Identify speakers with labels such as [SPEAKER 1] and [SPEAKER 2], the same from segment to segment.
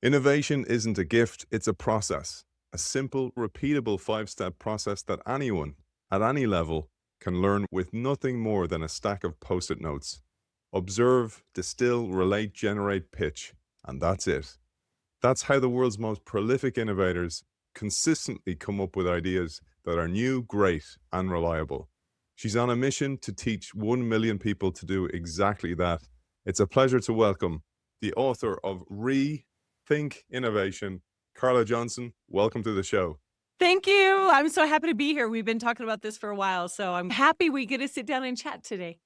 [SPEAKER 1] Innovation isn't a gift, it's a process. A simple, repeatable 5-step process that anyone, at any level, can learn with nothing more than a stack of post-it notes. Observe, distill, relate, generate, pitch. And that's it. That's how the world's most prolific innovators consistently come up with ideas that are new, great, and reliable. She's on a mission to teach 1 million people to do exactly that. It's a pleasure to welcome the author of Rethink Innovation, Carla Johnson. Welcome to the show.
[SPEAKER 2] Thank you. I'm so happy to be here. We've been talking about this for a while, so I'm happy we get to sit down and chat today.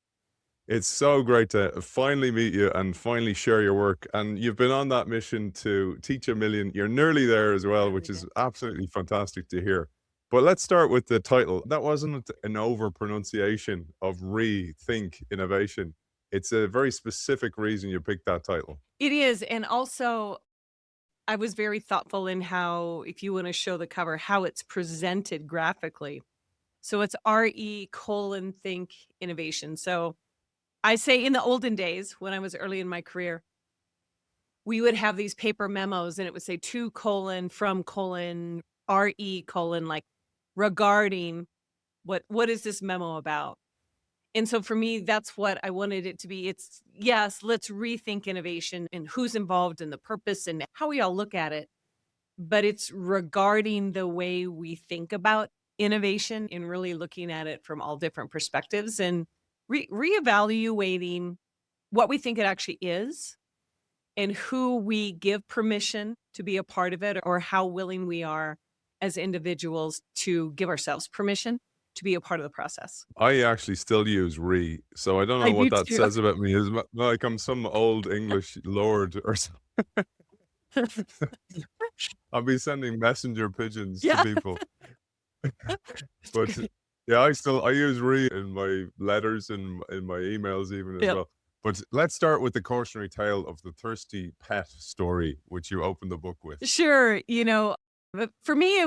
[SPEAKER 1] It's so great to finally meet you and finally share your work. And you've been on that mission to teach a million. You're nearly there as well,
[SPEAKER 2] Nearly
[SPEAKER 1] which is
[SPEAKER 2] there.
[SPEAKER 1] absolutely fantastic to hear. But let's start with the title. That wasn't an over pronunciation of Rethink Innovation. It's a very specific reason you picked that title.
[SPEAKER 2] It is, and also I was very thoughtful in how, if you wanna show the cover, how it's presented graphically. So it's RE:think innovation. So I say in the olden days, when I was early in my career, we would have these paper memos and it would say to colon from colon RE colon, like regarding what is this memo about? And so for me, that's what I wanted it to be. It's yes, let's rethink innovation and who's involved and the purpose and how we all look at it. But it's regarding the way we think about innovation and really looking at it from all different perspectives and reevaluating what we think it actually is and who we give permission to be a part of it or how willing we are as individuals to give ourselves permission to be a part of the process.
[SPEAKER 1] I actually still use re, so I don't know
[SPEAKER 2] I
[SPEAKER 1] what
[SPEAKER 2] do
[SPEAKER 1] that
[SPEAKER 2] too.
[SPEAKER 1] says about me. Is like I'm some old English lord or something. I'll be sending messenger pigeons to
[SPEAKER 2] Yeah.
[SPEAKER 1] people.
[SPEAKER 2] It's
[SPEAKER 1] But
[SPEAKER 2] good.
[SPEAKER 1] yeah, I use re in my letters and in my emails even as
[SPEAKER 2] Yep.
[SPEAKER 1] well. But let's start with the cautionary tale of the thirsty pet story, which you open the book with.
[SPEAKER 2] Sure, but for me,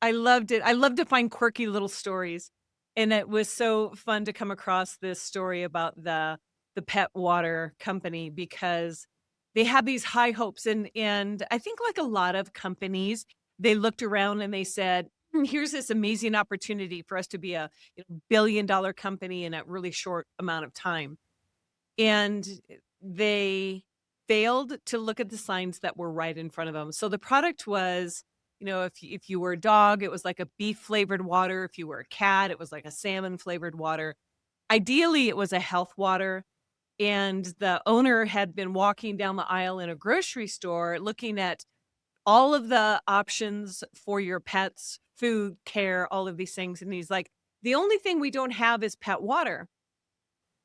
[SPEAKER 2] I loved it. I love to find quirky little stories, and it was so fun to come across this story about the pet water company because they had these high hopes, and I think like a lot of companies, they looked around and they said, Here's this amazing opportunity for us to be a billion-dollar company in a really short amount of time." And they failed to look at the signs that were right in front of them. So the product was, if you were a dog, it was like a beef flavored water. If you were a cat, it was like a salmon flavored water. Ideally, it was a health water. And the owner had been walking down the aisle in a grocery store looking at all of the options for your pets, food, care, all of these things. And he's like, the only thing we don't have is pet water.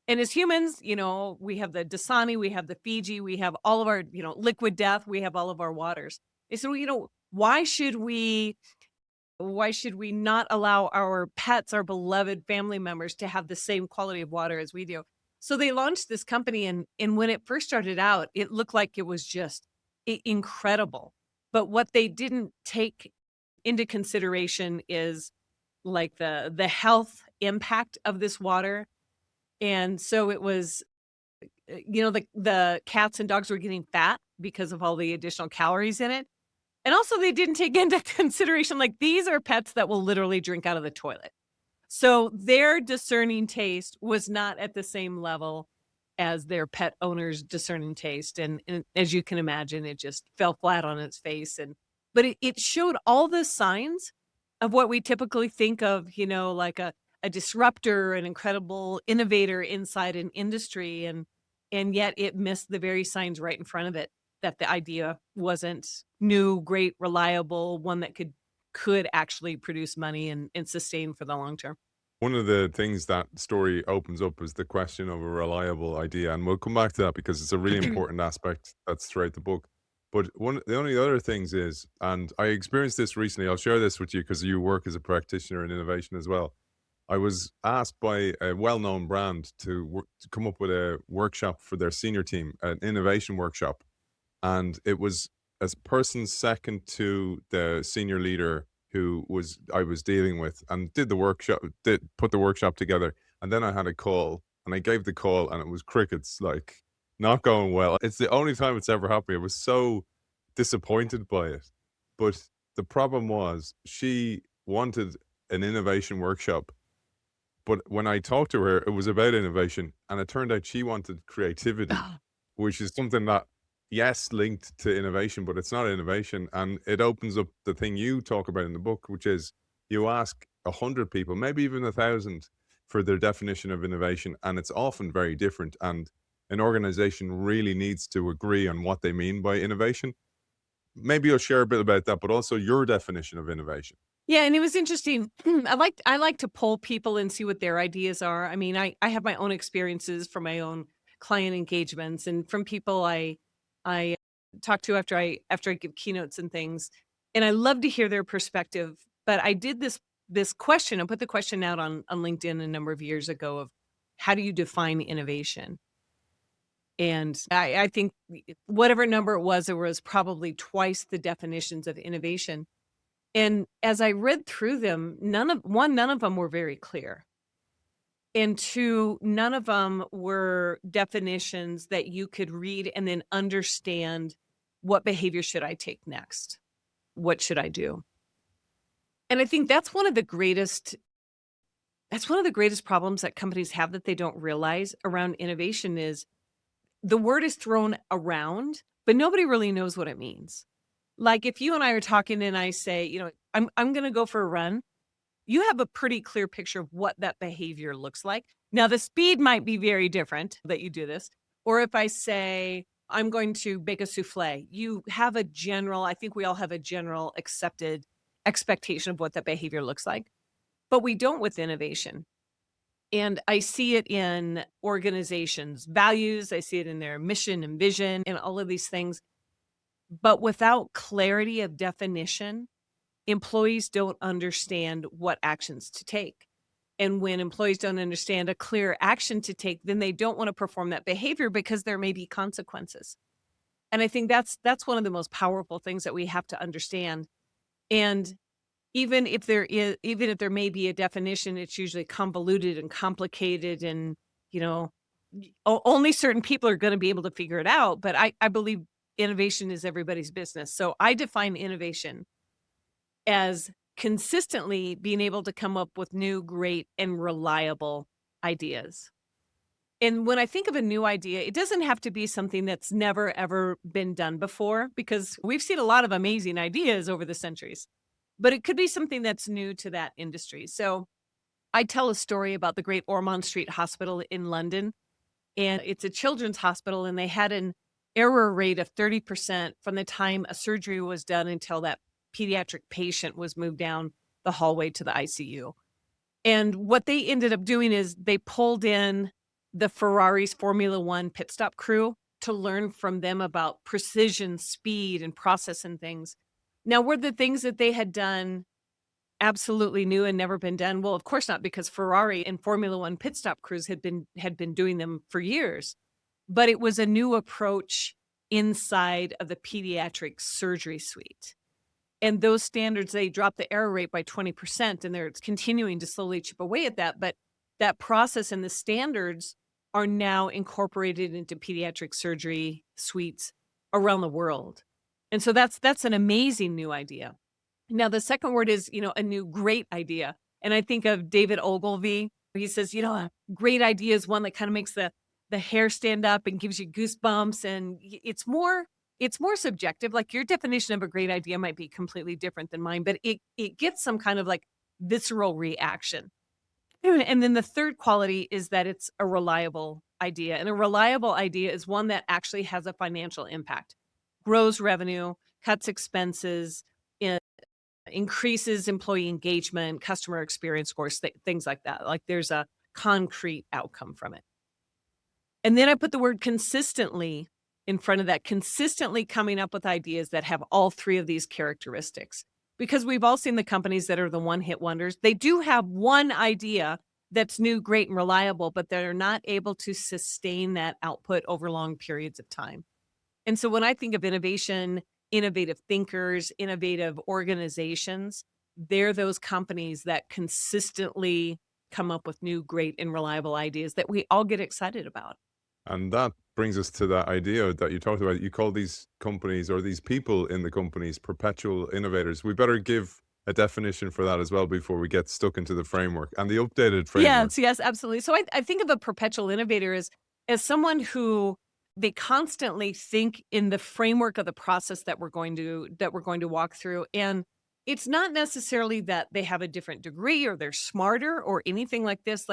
[SPEAKER 2] And as humans, we have the Dasani, we have the Fiji, we have all of our, liquid death, we have all of our waters. They said, well, why should we not allow our pets, our beloved family members to have the same quality of water as we do? So they launched this company and when it first started out, it looked like it was just incredible. But what they didn't take into consideration is like the health impact of this water, and so it was, the cats and dogs were getting fat because of all the additional calories in it. And also they didn't take into consideration, like, these are pets that will literally drink out of the toilet. So their discerning taste was not at the same level as their pet owner's discerning taste. And as you can imagine, it just fell flat on its face. But it showed all the signs of what we typically think of, like a disruptor, an incredible innovator inside an industry, and yet it missed the very signs right in front of it that the idea wasn't new, great, reliable, one that could actually produce money and sustain for the long term.
[SPEAKER 1] One of the things that story opens up is the question of a reliable idea, and we'll come back to that because it's a really important aspect that's throughout the book. But the only other things is, and I experienced this recently, I'll share this with you because you work as a practitioner in innovation as well. I was asked by a well-known brand to come up with a workshop for their senior team, an innovation workshop, and it was a person second to the senior leader who was I was dealing with and did the workshop, did put the workshop together, and then I had a call, and I gave the call, and it was crickets, like, not going well. It's the only time it's ever happened. It was so disappointed by it. But the problem was she wanted an innovation workshop, but when I talked to her, it was about innovation, and it turned out she wanted creativity, which is something that, yes, linked to innovation, but it's not innovation. And it opens up the thing you talk about in the book, which is you ask 100 people, maybe even 1,000, for their definition of innovation, and it's often very different. And an organization really needs to agree on what they mean by innovation. Maybe you'll share a bit about that, but also your definition of innovation.
[SPEAKER 2] Yeah, and it was interesting. I like to poll people and see what their ideas are. I mean, I have my own experiences from my own client engagements and from people I talk to after I give keynotes and things. And I love to hear their perspective. But I did this question. I put the question out on LinkedIn a number of years ago of how do you define innovation? And I think whatever number it was, there was probably twice the definitions of innovation. And as I read through them, none of them were very clear. And two, none of them were definitions that you could read and then understand what behavior should I take next? What should I do? And I think that's one of the greatest problems that companies have that they don't realize around innovation is the word is thrown around, but nobody really knows what it means. Like if you and I are talking and I say, I'm going to go for a run, you have a pretty clear picture of what that behavior looks like. Now, the speed might be very different that you do this. Or if I say, I'm going to bake a souffle, you have a general, I think we all have a general accepted expectation of what that behavior looks like, but we don't with innovation. And I see it in organizations' values, I see it in their mission and vision and all of these things. But without clarity of definition, employees don't understand what actions to take. And when employees don't understand a clear action to take, then they don't want to perform that behavior because there may be consequences. And I think that's one of the most powerful things that we have to understand. And even if there may be a definition, it's usually convoluted and complicated and, you know, only certain people are going to be able to figure it out. But I believe innovation is everybody's business. So I define innovation as consistently being able to come up with new, great, and reliable ideas. And when I think of a new idea, it doesn't have to be something that's never ever been done before because we've seen a lot of amazing ideas over the centuries, but it could be something that's new to that industry. So I tell a story about the Great Ormond Street Hospital in London, and it's a children's hospital, and they had an error rate of 30% from the time a surgery was done until that pediatric patient was moved down the hallway to the ICU. And what they ended up doing is they pulled in the Ferrari's Formula One pit stop crew to learn from them about precision, speed, and process and things. Now, were the things that they had done absolutely new and never been done? Well, of course not, because Ferrari and Formula One pit stop crews had been doing them for years. But it was a new approach inside of the pediatric surgery suite. And those standards, they dropped the error rate by 20%, and they're continuing to slowly chip away at that. But that process and the standards are now incorporated into pediatric surgery suites around the world. And so that's an amazing new idea. Now, the second word is, a new great idea. And I think of David Ogilvy. He says, a great idea is one that kind of makes the hair stand up and gives you goosebumps. And it's more subjective. Like your definition of a great idea might be completely different than mine, but it gets some kind of like visceral reaction. And then the third quality is that it's a reliable idea. And a reliable idea is one that actually has a financial impact, grows revenue, cuts expenses, increases employee engagement, customer experience scores, things like that. Like there's a concrete outcome from it. And then I put the word consistently in front of that, consistently coming up with ideas that have all three of these characteristics. Because we've all seen the companies that are the one-hit wonders. They do have one idea that's new, great, and reliable, but they're not able to sustain that output over long periods of time. And so when I think of innovation, innovative thinkers, innovative organizations, they're those companies that consistently come up with new, great, and reliable ideas that we all get excited about.
[SPEAKER 1] And that brings us to that idea that you talked about. You call these companies or these people in the companies perpetual innovators. We better give a definition for that as well before we get stuck into the framework and the updated framework.
[SPEAKER 2] Yes, yes, absolutely. So I think of a perpetual innovator as someone who they constantly think in the framework of the process that we're going to walk through. And it's not necessarily that they have a different degree or they're smarter or anything like this.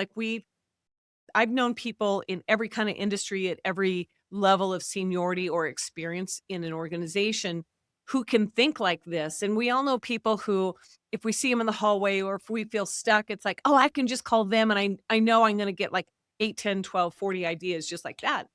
[SPEAKER 2] I've known people in every kind of industry at every level of seniority or experience in an organization who can think like this. And we all know people who, if we see them in the hallway or if we feel stuck, it's like, oh, I can just call them and I know I'm going to get like 8, 10, 12, 40 ideas just like that.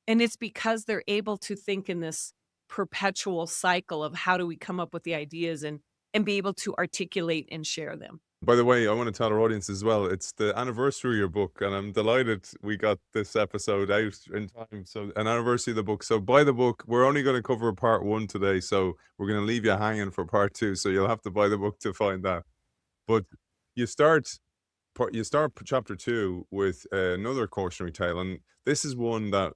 [SPEAKER 2] And it's because they're able to think in this perpetual cycle of how do we come up with the ideas and be able to articulate and share them.
[SPEAKER 1] By the way, I want to tell our audience as well, it's the anniversary of your book, and I'm delighted we got this episode out in time. So, an anniversary of the book. So, buy the book. We're only going to cover part one today, so we're going to leave you hanging for part two. So, you'll have to buy the book to find that. But you start chapter two with another cautionary tale, and this is one that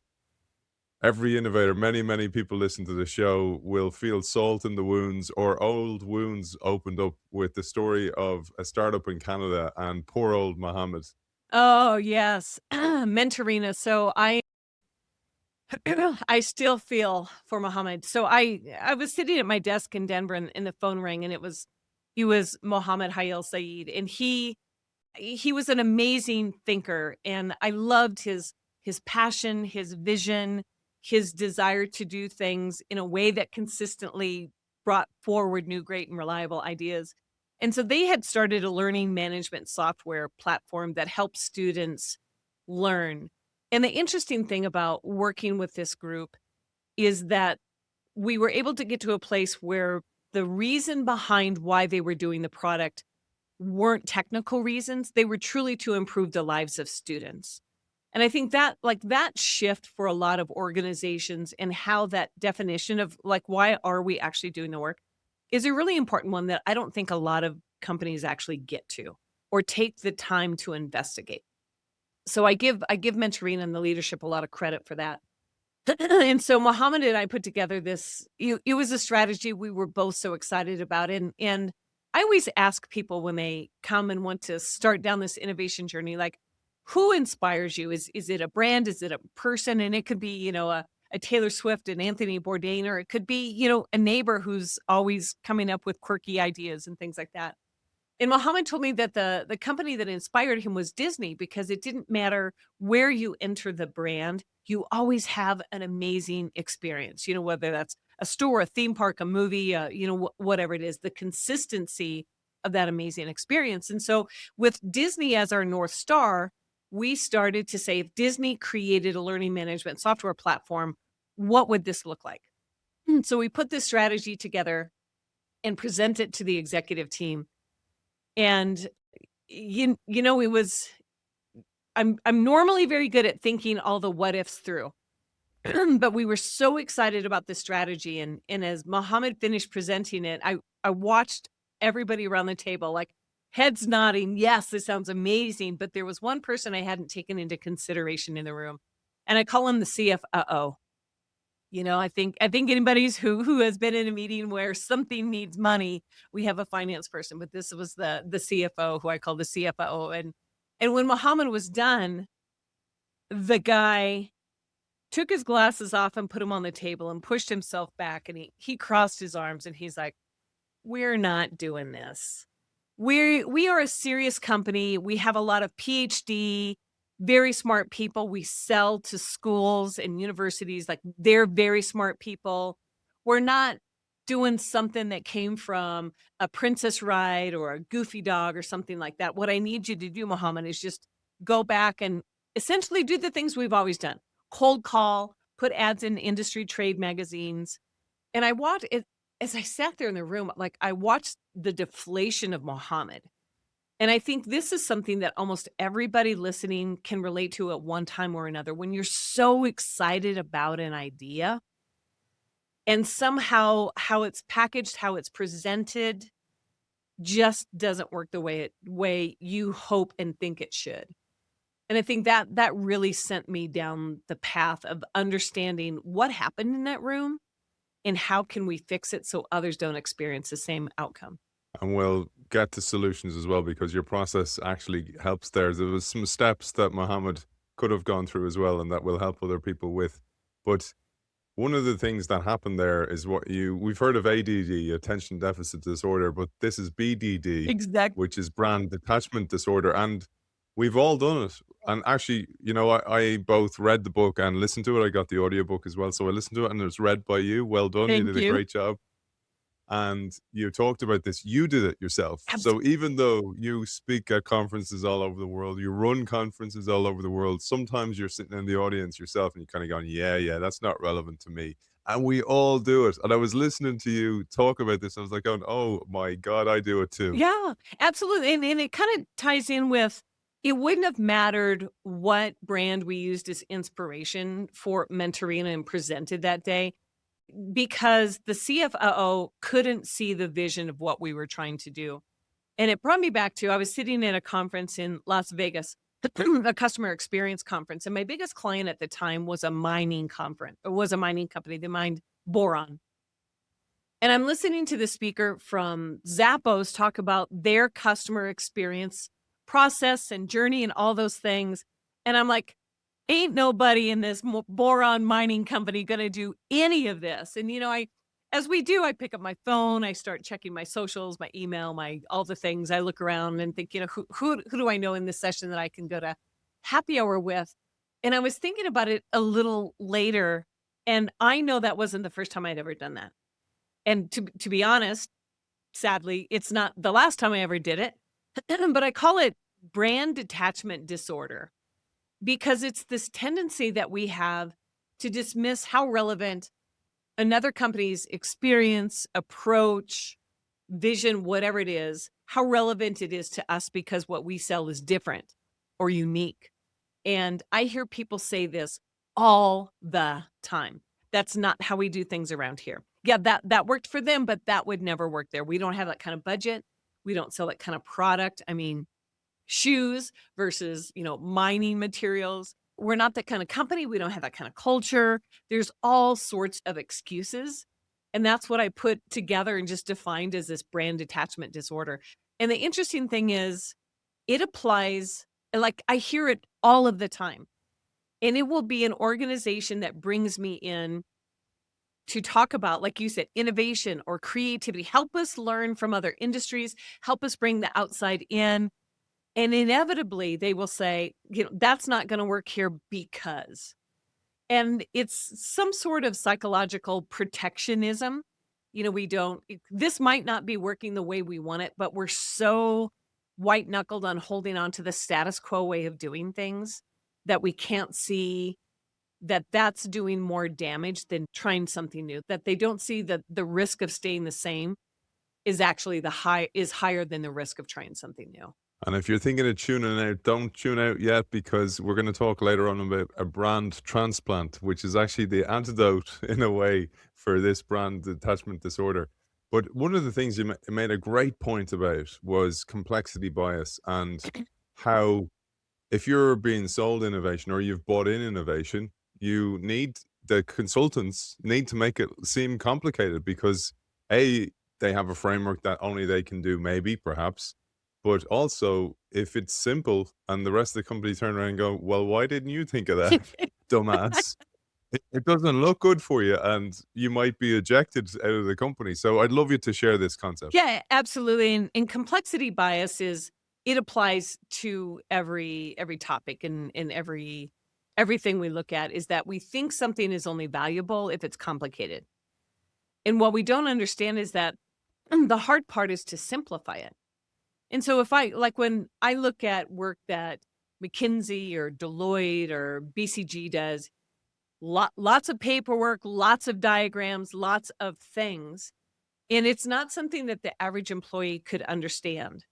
[SPEAKER 1] every innovator, many people listen to the show will feel salt in the wounds or old wounds opened up with the story of a startup in Canada and poor old Mohammed.
[SPEAKER 2] Oh, yes. Mentorina. So I still feel for Mohammed. So I was sitting at my desk in Denver and the phone rang and he was Mohammed Hayel Saeed and he was an amazing thinker and I loved his passion, his vision, his desire to do things in a way that consistently brought forward new great and reliable ideas. And so they had started a learning management software platform that helps students learn. And the interesting thing about working with this group is that we were able to get to a place where the reason behind why they were doing the product weren't technical reasons. They were truly to improve the lives of students. And I think that like that shift for a lot of organizations and how that definition of like, why are we actually doing the work is a really important one that I don't think a lot of companies actually get to or take the time to investigate. So I give Mentorina and the leadership a lot of credit for that. And so Mohammed and I put together it was a strategy we were both so excited about. And I always ask people when they come and want to start down this innovation journey, like, who inspires you? Is it a brand? Is it a person? And it could be, a Taylor Swift and Anthony Bourdain, or it could be, a neighbor who's always coming up with quirky ideas and things like that. And Mohammed told me that the company that inspired him was Disney because it didn't matter where you enter the brand, you always have an amazing experience, whether that's a store, a theme park, a movie, whatever it is, the consistency of that amazing experience. And so with Disney as our North Star, we started to say if Disney created a learning management software platform, what would this look like? So we put this strategy together and present it to the executive team. And it was I'm normally very good at thinking all the what ifs through. But we were so excited about the strategy and as Mohammed finished presenting it, I watched everybody around the table like heads nodding, yes, this sounds amazing, but there was one person I hadn't taken into consideration in the room. And I call him the CFO. I think anybody's who has been in a meeting where something needs money, we have a finance person, but this was the CFO who I call the CFO. And when Muhammad was done, the guy took his glasses off and put them on the table and pushed himself back and he crossed his arms and he's like, "We're not doing this. We are a serious company. We have a lot of PhD, very smart people. We sell to schools and universities. Like they're very smart people. We're not doing something that came from a Princess Ride or a Goofy Dog or something like that. What I need you to do, Muhammad, is just go back and essentially do the things we've always done. Cold call, put ads in industry trade magazines." And I watched it as I sat there in the room, like I watched the deflation of Muhammad. And I think this is something that almost everybody listening can relate to at one time or another. When you're so excited about an idea and somehow how it's packaged, how it's presented just doesn't work the way you hope and think it should. And I think that really sent me down the path of understanding what happened in that room and how can we fix it so others don't experience the same outcome.
[SPEAKER 1] And we'll get to solutions as well because your process actually helps there. There was some steps that Mohammed could have gone through as well and that will help other people with. But one of the things that happened there is we've heard of ADD, attention deficit disorder, but this is BDD,
[SPEAKER 2] Exactly.
[SPEAKER 1] which is brand detachment disorder. And we've all done it. And actually, I both read the book and listened to it. I got the audiobook as well. So I listened to it and it was read by you. Well done. You
[SPEAKER 2] Thank
[SPEAKER 1] did a
[SPEAKER 2] you.
[SPEAKER 1] great job. And you talked about this. You did it yourself. So
[SPEAKER 2] Absolutely.
[SPEAKER 1] even though you speak at conferences all over the world, you run conferences all over the world, sometimes you're sitting in the audience yourself and you're kind of going, yeah, yeah, that's not relevant to me. And we all do it. And I was listening to you talk about this. I was like, going, oh my God, I do it too.
[SPEAKER 2] Yeah, absolutely. And it kind of ties in with it wouldn't have mattered what brand we used as inspiration for Mentorina and presented that day because the CFO couldn't see the vision of what we were trying to do. And it brought me back to I was sitting at a conference in Las Vegas, a customer experience conference, and my biggest client at the time was a mining conference. It was a mining company. They mined boron. And I'm listening to the speaker from Zappos talk about their customer experience process and journey and all those things. And I'm like, ain't nobody in this boron mining company going to do any of this. And, as we do, I pick up my phone, I start checking my socials, my email, all the things. I look around and think, who do I know in this session that I can go to happy hour with? And I was thinking about it a little later. And I know that wasn't the first time I'd ever done that. And to be honest, sadly, it's not the last time I ever did it, but I call it brand detachment disorder because it's this tendency that we have to dismiss how relevant another company's experience, approach, vision, whatever it is, how relevant it is to us because what we sell is different or unique. And I hear people say this all the time. That's not how we do things around here. Yeah, that worked for them, but that would never work there. We don't have that kind of budget. We don't sell that kind of product. I mean, shoes versus, mining materials. We're not that kind of company. We don't have that kind of culture. There's all sorts of excuses. And that's what I put together and just defined as this brand detachment disorder. And the interesting thing is, it applies, like I hear it all of the time. And it will be an organization that brings me in to talk about, like you said, innovation or creativity. Help us learn from other industries, help us bring the outside in. And inevitably, they will say, that's not going to work here because. And it's some sort of psychological protectionism. This might not be working the way we want it, but we're so white knuckled on holding on to the status quo way of doing things that we can't see that that's doing more damage than trying something new, that they don't see that the risk of staying the same is actually is higher than the risk of trying something new.
[SPEAKER 1] And if you're thinking of tuning out, don't tune out yet because we're going to talk later on about a brand transplant, which is actually the antidote in a way for this brand detachment disorder. But one of the things you made a great point about was complexity bias and how if you're being sold innovation or you've bought in innovation, the consultants need to make it seem complicated because they have a framework that only they can do, maybe, perhaps. But also, if it's simple and the rest of the company turn around and go, well, why didn't you think of that, dumbass? It doesn't look good for you and you might be ejected out of the company. So I'd love you to share this concept.
[SPEAKER 2] Yeah, absolutely. And complexity bias it applies to every topic and everything we look at is that we think something is only valuable if it's complicated. And what we don't understand is that the hard part is to simplify it. And so when I look at work that McKinsey or Deloitte or BCG does, lots of paperwork, lots of diagrams, lots of things. And it's not something that the average employee could understand.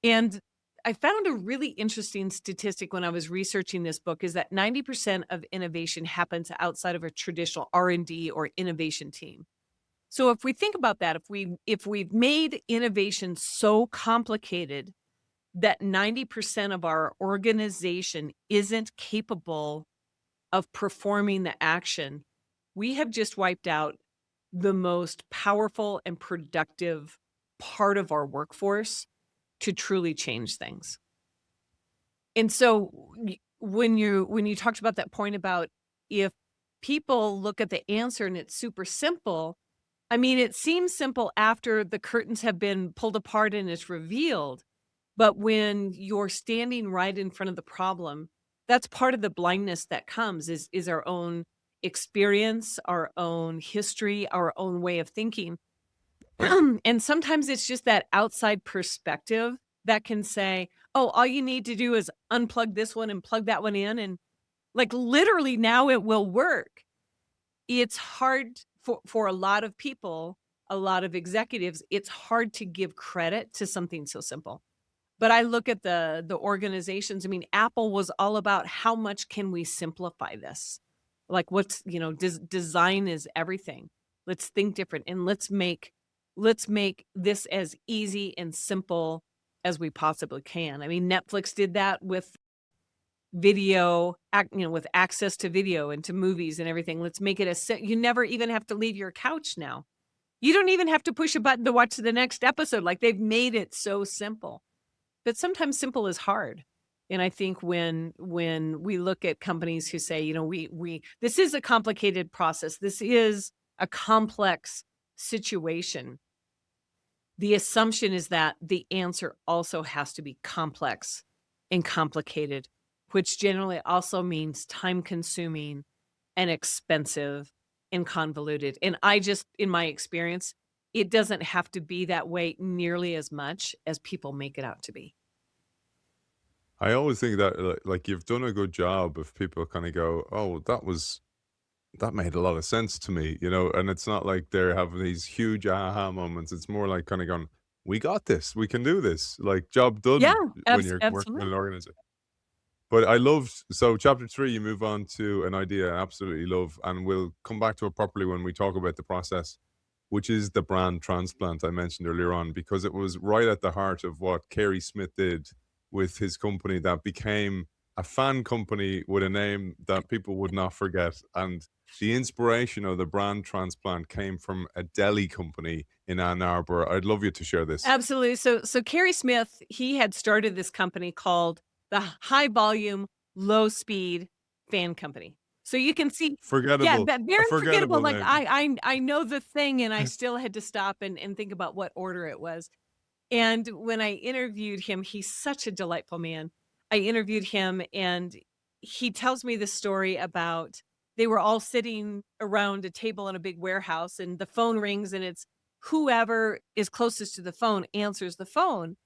[SPEAKER 2] And I found a really interesting statistic when I was researching this book is that 90% of innovation happens outside of a traditional R&D or innovation team. So if we think about that, if we've made innovation so complicated that 90% of our organization isn't capable of performing the action, we have just wiped out the most powerful and productive part of our workforce to truly change things. And so when you talked about that point about if people look at the answer and it's super simple, I mean, it seems simple after the curtains have been pulled apart and it's revealed. But when you're standing right in front of the problem, that's part of the blindness that comes is our own experience, our own history, our own way of thinking. And sometimes it's just that outside perspective that can say, "Oh, all you need to do is unplug this one and plug that one in, and, like, literally now it will work." It's hard for a lot of people, a lot of executives, it's hard to give credit to something so simple. But I look at the organizations, I mean, Apple was all about how much can we simplify this? Like, what's, design is everything. Let's think different and let's make this as easy and simple as we possibly can. I mean, Netflix did that with with access to video and to movies and everything. Let's make it you never even have to leave your couch now. You don't even have to push a button to watch the next episode. Like, they've made it so simple. But sometimes simple is hard. And I think when we look at companies who say, we this is a complicated process. This is a complex situation. The assumption is that the answer also has to be complex and complicated, which generally also means time consuming and expensive and convoluted. And in my experience, it doesn't have to be that way nearly as much as people make it out to be.
[SPEAKER 1] I always think that, like, you've done a good job if people kinda go, "Oh, that made a lot of sense to me," and it's not like they're having these huge aha moments. It's more like kinda going, "We got this. We can do this." Like, job
[SPEAKER 2] Yeah,
[SPEAKER 1] done when you're working in
[SPEAKER 2] absolutely.
[SPEAKER 1] an organization. But I loved so chapter 3, you move on to an idea I absolutely love, and we'll come back to it properly when we talk about the process, which is the brand Transplant I mentioned earlier on, because it was right at the heart of what Kerry Smith did with his company that became a fan company with a name that people would not forget. And the inspiration of the brand Transplant came from a deli company in Ann Arbor. I'd love you to share this.
[SPEAKER 2] Absolutely. So Kerry Smith, he had started this company called the High Volume, Low Speed Fan Company. So you can see, yeah,
[SPEAKER 1] Forgettable,
[SPEAKER 2] but
[SPEAKER 1] a
[SPEAKER 2] very unforgettable.
[SPEAKER 1] forgettable
[SPEAKER 2] Like,
[SPEAKER 1] name.
[SPEAKER 2] I know the thing, and I still had to stop and think about what order it was. And when I interviewed him, he's such a delightful man. I interviewed him, and he tells me this story about they were all sitting around a table in a big warehouse, and the phone rings, and it's whoever is closest to the phone answers the phone.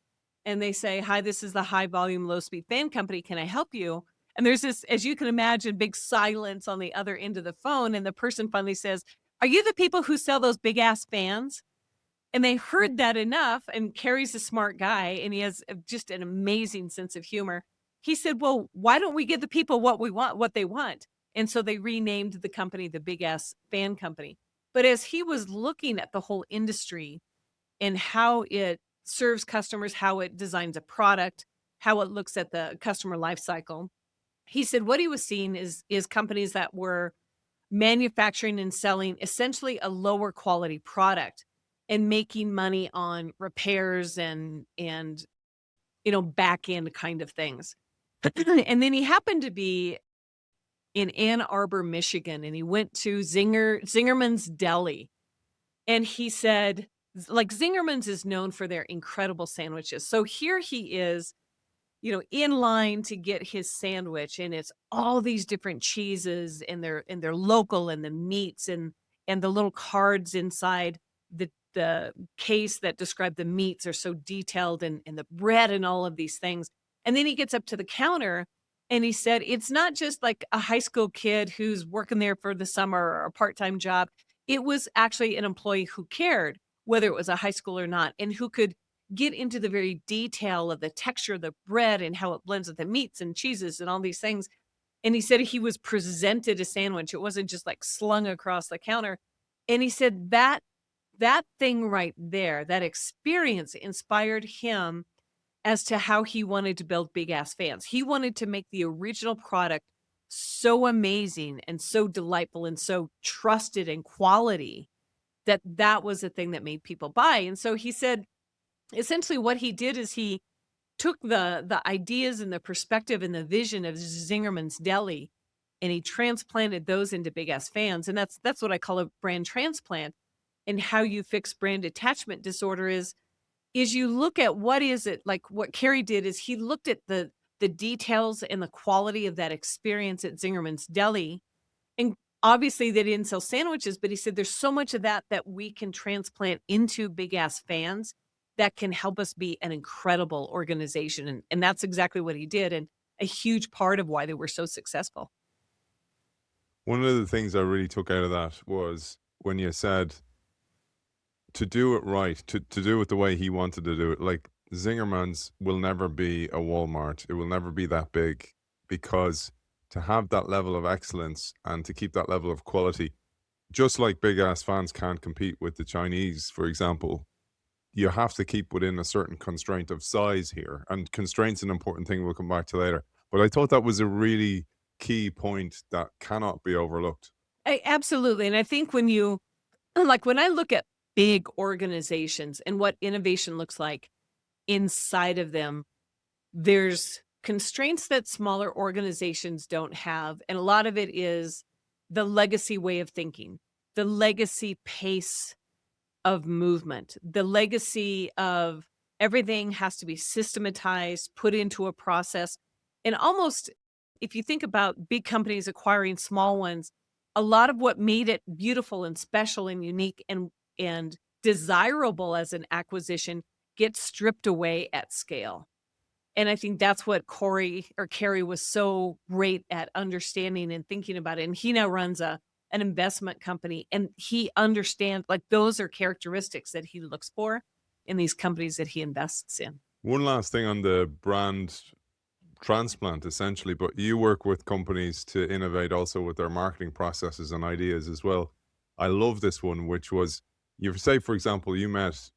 [SPEAKER 2] And they say, "Hi, this is the High Volume, Low Speed Fan Company. Can I help you?" And there's this, as you can imagine, big silence on the other end of the phone. And the person finally says, "Are you the people who sell those big ass fans?" And they heard that enough, and Carrie's a smart guy, and he has just an amazing sense of humor. He said, "Well, why don't we give the people what they want?" And so they renamed the company the Big Ass Fan Company. But as he was looking at the whole industry and how it serves customers, how it designs a product, how it looks at the customer life cycle, he said what he was seeing is companies that were manufacturing and selling essentially a lower quality product and making money on repairs and back end kind of things. And then he happened to be in Ann Arbor, Michigan, and he went to Zingerman's Deli. And he said, like, Zingerman's is known for their incredible sandwiches. So here he is, in line to get his sandwich, and it's all these different cheeses, and they're local, and the meats, and the little cards inside the case that describe the meats are so detailed, and the bread and all of these things. And then he gets up to the counter, and he said it's not just like a high school kid who's working there for the summer or a part-time job. It was actually an employee who cared whether it was a high school or not, and who could get into the very detail of the texture of the bread and how it blends with the meats and cheeses and all these things. And he said he was presented a sandwich. It wasn't just like slung across the counter. And he said that thing right there, that experience inspired him as to how he wanted to build big ass fans. He wanted to make the original product so amazing and so delightful and so trusted and quality that that was the thing that made people buy. And so he said essentially what he did is he took the ideas and the perspective and the vision of Zingerman's Deli and he transplanted those into big ass fans. And that's what I call a brand transplant. And how you fix brand attachment disorder is you look at what is it like what Carrie did is he looked at the details and the quality of that experience at Zingerman's Deli. And obviously they didn't sell sandwiches, but he said there's so much of that that we can transplant into big ass fans that can help us be an incredible organization. And that's exactly what he did. And a huge part of why they were so successful.
[SPEAKER 1] One of the things I really took out of that was when you said to do it right, to do it the way he wanted to do it. Like Zingerman's will never be a Walmart. It will never be that big because to have that level of excellence and to keep that level of quality, just like big ass fans can't compete with the Chinese, for example, you have to keep within a certain constraint of size here. And constraint's an important thing we'll come back to later. But I thought that was a really key point that cannot be overlooked.
[SPEAKER 2] Absolutely. And I think when you like when I look at big organizations and what innovation looks like inside of them, there's constraints that smaller organizations don't have. And a lot of it is the legacy way of thinking, the legacy pace of movement, the legacy of everything has to be systematized, put into a process. And almost, if you think about big companies acquiring small ones, a lot of what made it beautiful and special and unique and desirable as an acquisition gets stripped away at scale. And I think that's what Corey or Carrie was so great at understanding and thinking about it. And he now runs an investment company and he understands like those are characteristics that he looks for in these companies that he invests in.
[SPEAKER 1] One last thing on the brand transplant, essentially, but you work with companies to innovate also with their marketing processes and ideas as well. I love this one, which was you say, for example, you met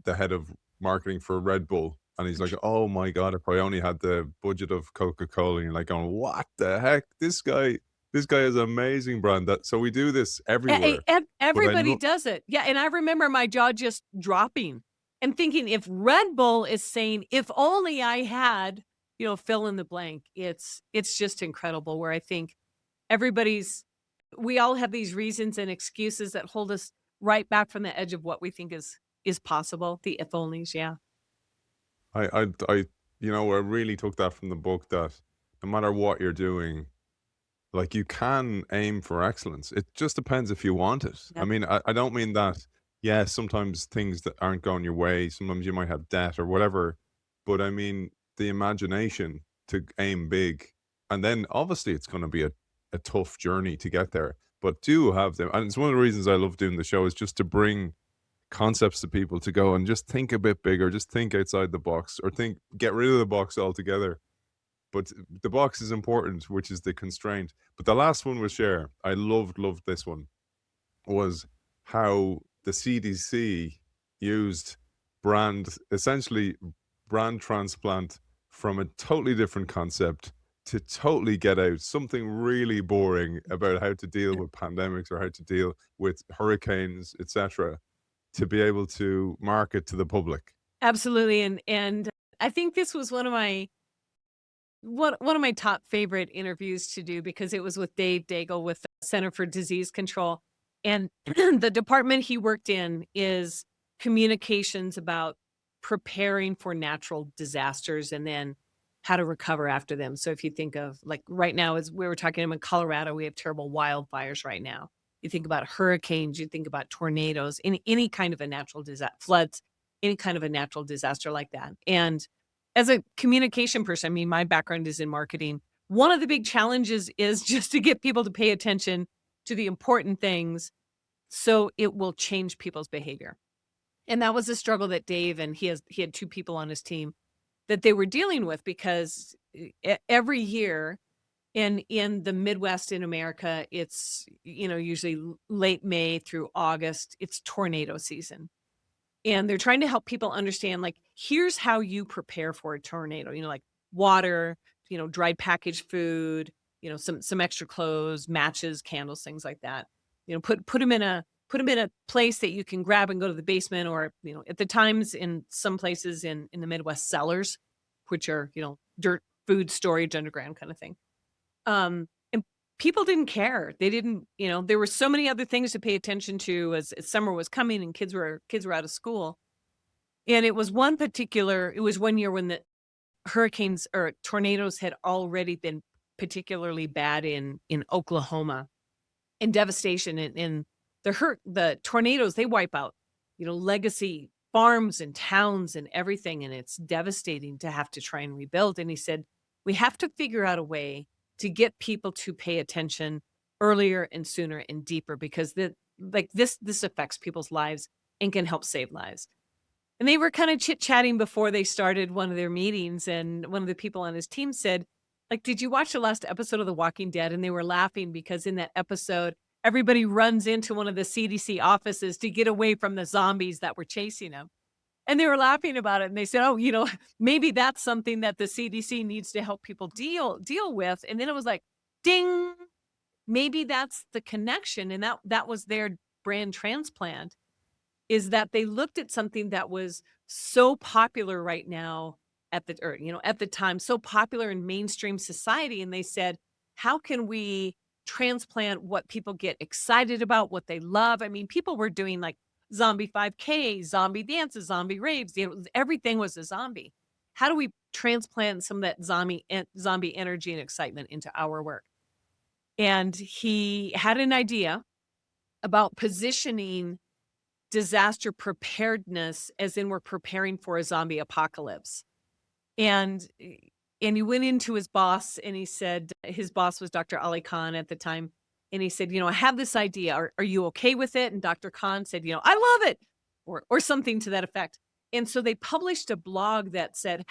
[SPEAKER 1] the head of marketing for Red Bull, and he's like, "Oh my god, if I only had the budget of Coca-Cola," and you're like, "Going, what the heck? This guy is an amazing brand." That so we do this everywhere, but I
[SPEAKER 2] Everybody
[SPEAKER 1] know
[SPEAKER 2] does it. Yeah, and I remember my jaw just dropping and thinking if Red Bull is saying, "If only I had," fill in the blank. It's just incredible where I think everybody's we all have these reasons and excuses that hold us right back from the edge of what we think is possible. The if onlys, yeah.
[SPEAKER 1] I I really took that from the book that no matter what you're doing, like, you can aim for excellence. It just depends if you want it. I
[SPEAKER 2] Yep.
[SPEAKER 1] mean, I don't mean that, yeah, sometimes things that aren't going your way, sometimes you might have debt or whatever, but I mean, the imagination to aim big, and then obviously it's gonna be a tough journey to get there, but do have them and it's one of the reasons I love doing the show is just to bring concepts to people to go and just think a bit bigger, just think outside the box or think get rid of the box altogether. But the box is important, which is the constraint. But the last one was share. I loved this one. Was how the CDC used essentially brand transplant from a totally different concept to totally get out something really boring about how to deal with pandemics or how to deal with hurricanes, etc., to be able to market to the public.
[SPEAKER 2] Absolutely, and I think this was one of my top favorite interviews to do because it was with Dave Daigle with the Center for Disease Control, and the department he worked in is communications about preparing for natural disasters and then how to recover after them. So if you think of like right now, as we were talking about in Colorado, we have terrible wildfires right now. You think about hurricanes, you think about tornadoes, any kind of a natural disaster, floods, any kind of a natural disaster like that. And as a communication person, I mean, my background is in marketing. One of the big challenges is just to get people to pay attention to the important things so it will change people's behavior. And that was a struggle that Dave and he had two people on his team that they were dealing with because every year in the Midwest in America, it's usually late May through August, it's tornado season. And they're trying to help people understand, like, here's how you prepare for a tornado, like water, dried packaged food, some extra clothes, matches, candles, things like that. Put them in a place that you can grab and go to the basement, or at the times in some places in the Midwest, cellars, which are dirt food storage underground kind of thing. And people didn't care. They didn't, there were so many other things to pay attention to as summer was coming and kids were out of school. And it was one year when the hurricanes or tornadoes had already been particularly bad in Oklahoma, and devastation, and the tornadoes, they wipe out, legacy farms and towns and everything, and it's devastating to have to try and rebuild. And he said, we have to figure out a way to get people to pay attention earlier and sooner and deeper, because this affects people's lives and can help save lives. And they were kind of chit-chatting before they started one of their meetings, and one of the people on his team said, like, "Did you watch the last episode of The Walking Dead?" And they were laughing because in that episode, everybody runs into one of the CDC offices to get away from the zombies that were chasing them. And they were laughing about it, and they said, "Oh, maybe that's something that the CDC needs to help people deal with." And then it was like, ding, maybe that's the connection, and that was their brand Transplant, is that they looked at something that was so popular right now at the time, so popular in mainstream society. And they said, how can we transplant what people get excited about, what they love? I mean, people were doing like zombie 5K, zombie dances, zombie raves, everything was a zombie. How do we transplant some of that zombie energy and excitement into our work? And he had an idea about positioning disaster preparedness, as in we're preparing for a zombie apocalypse. And and he went into his boss, and he said, his boss was Dr. Ali Khan at the time. And he said, I have this idea. Are you okay with it? And Dr. Khan said, I love it, or something to that effect. And so they published a blog that said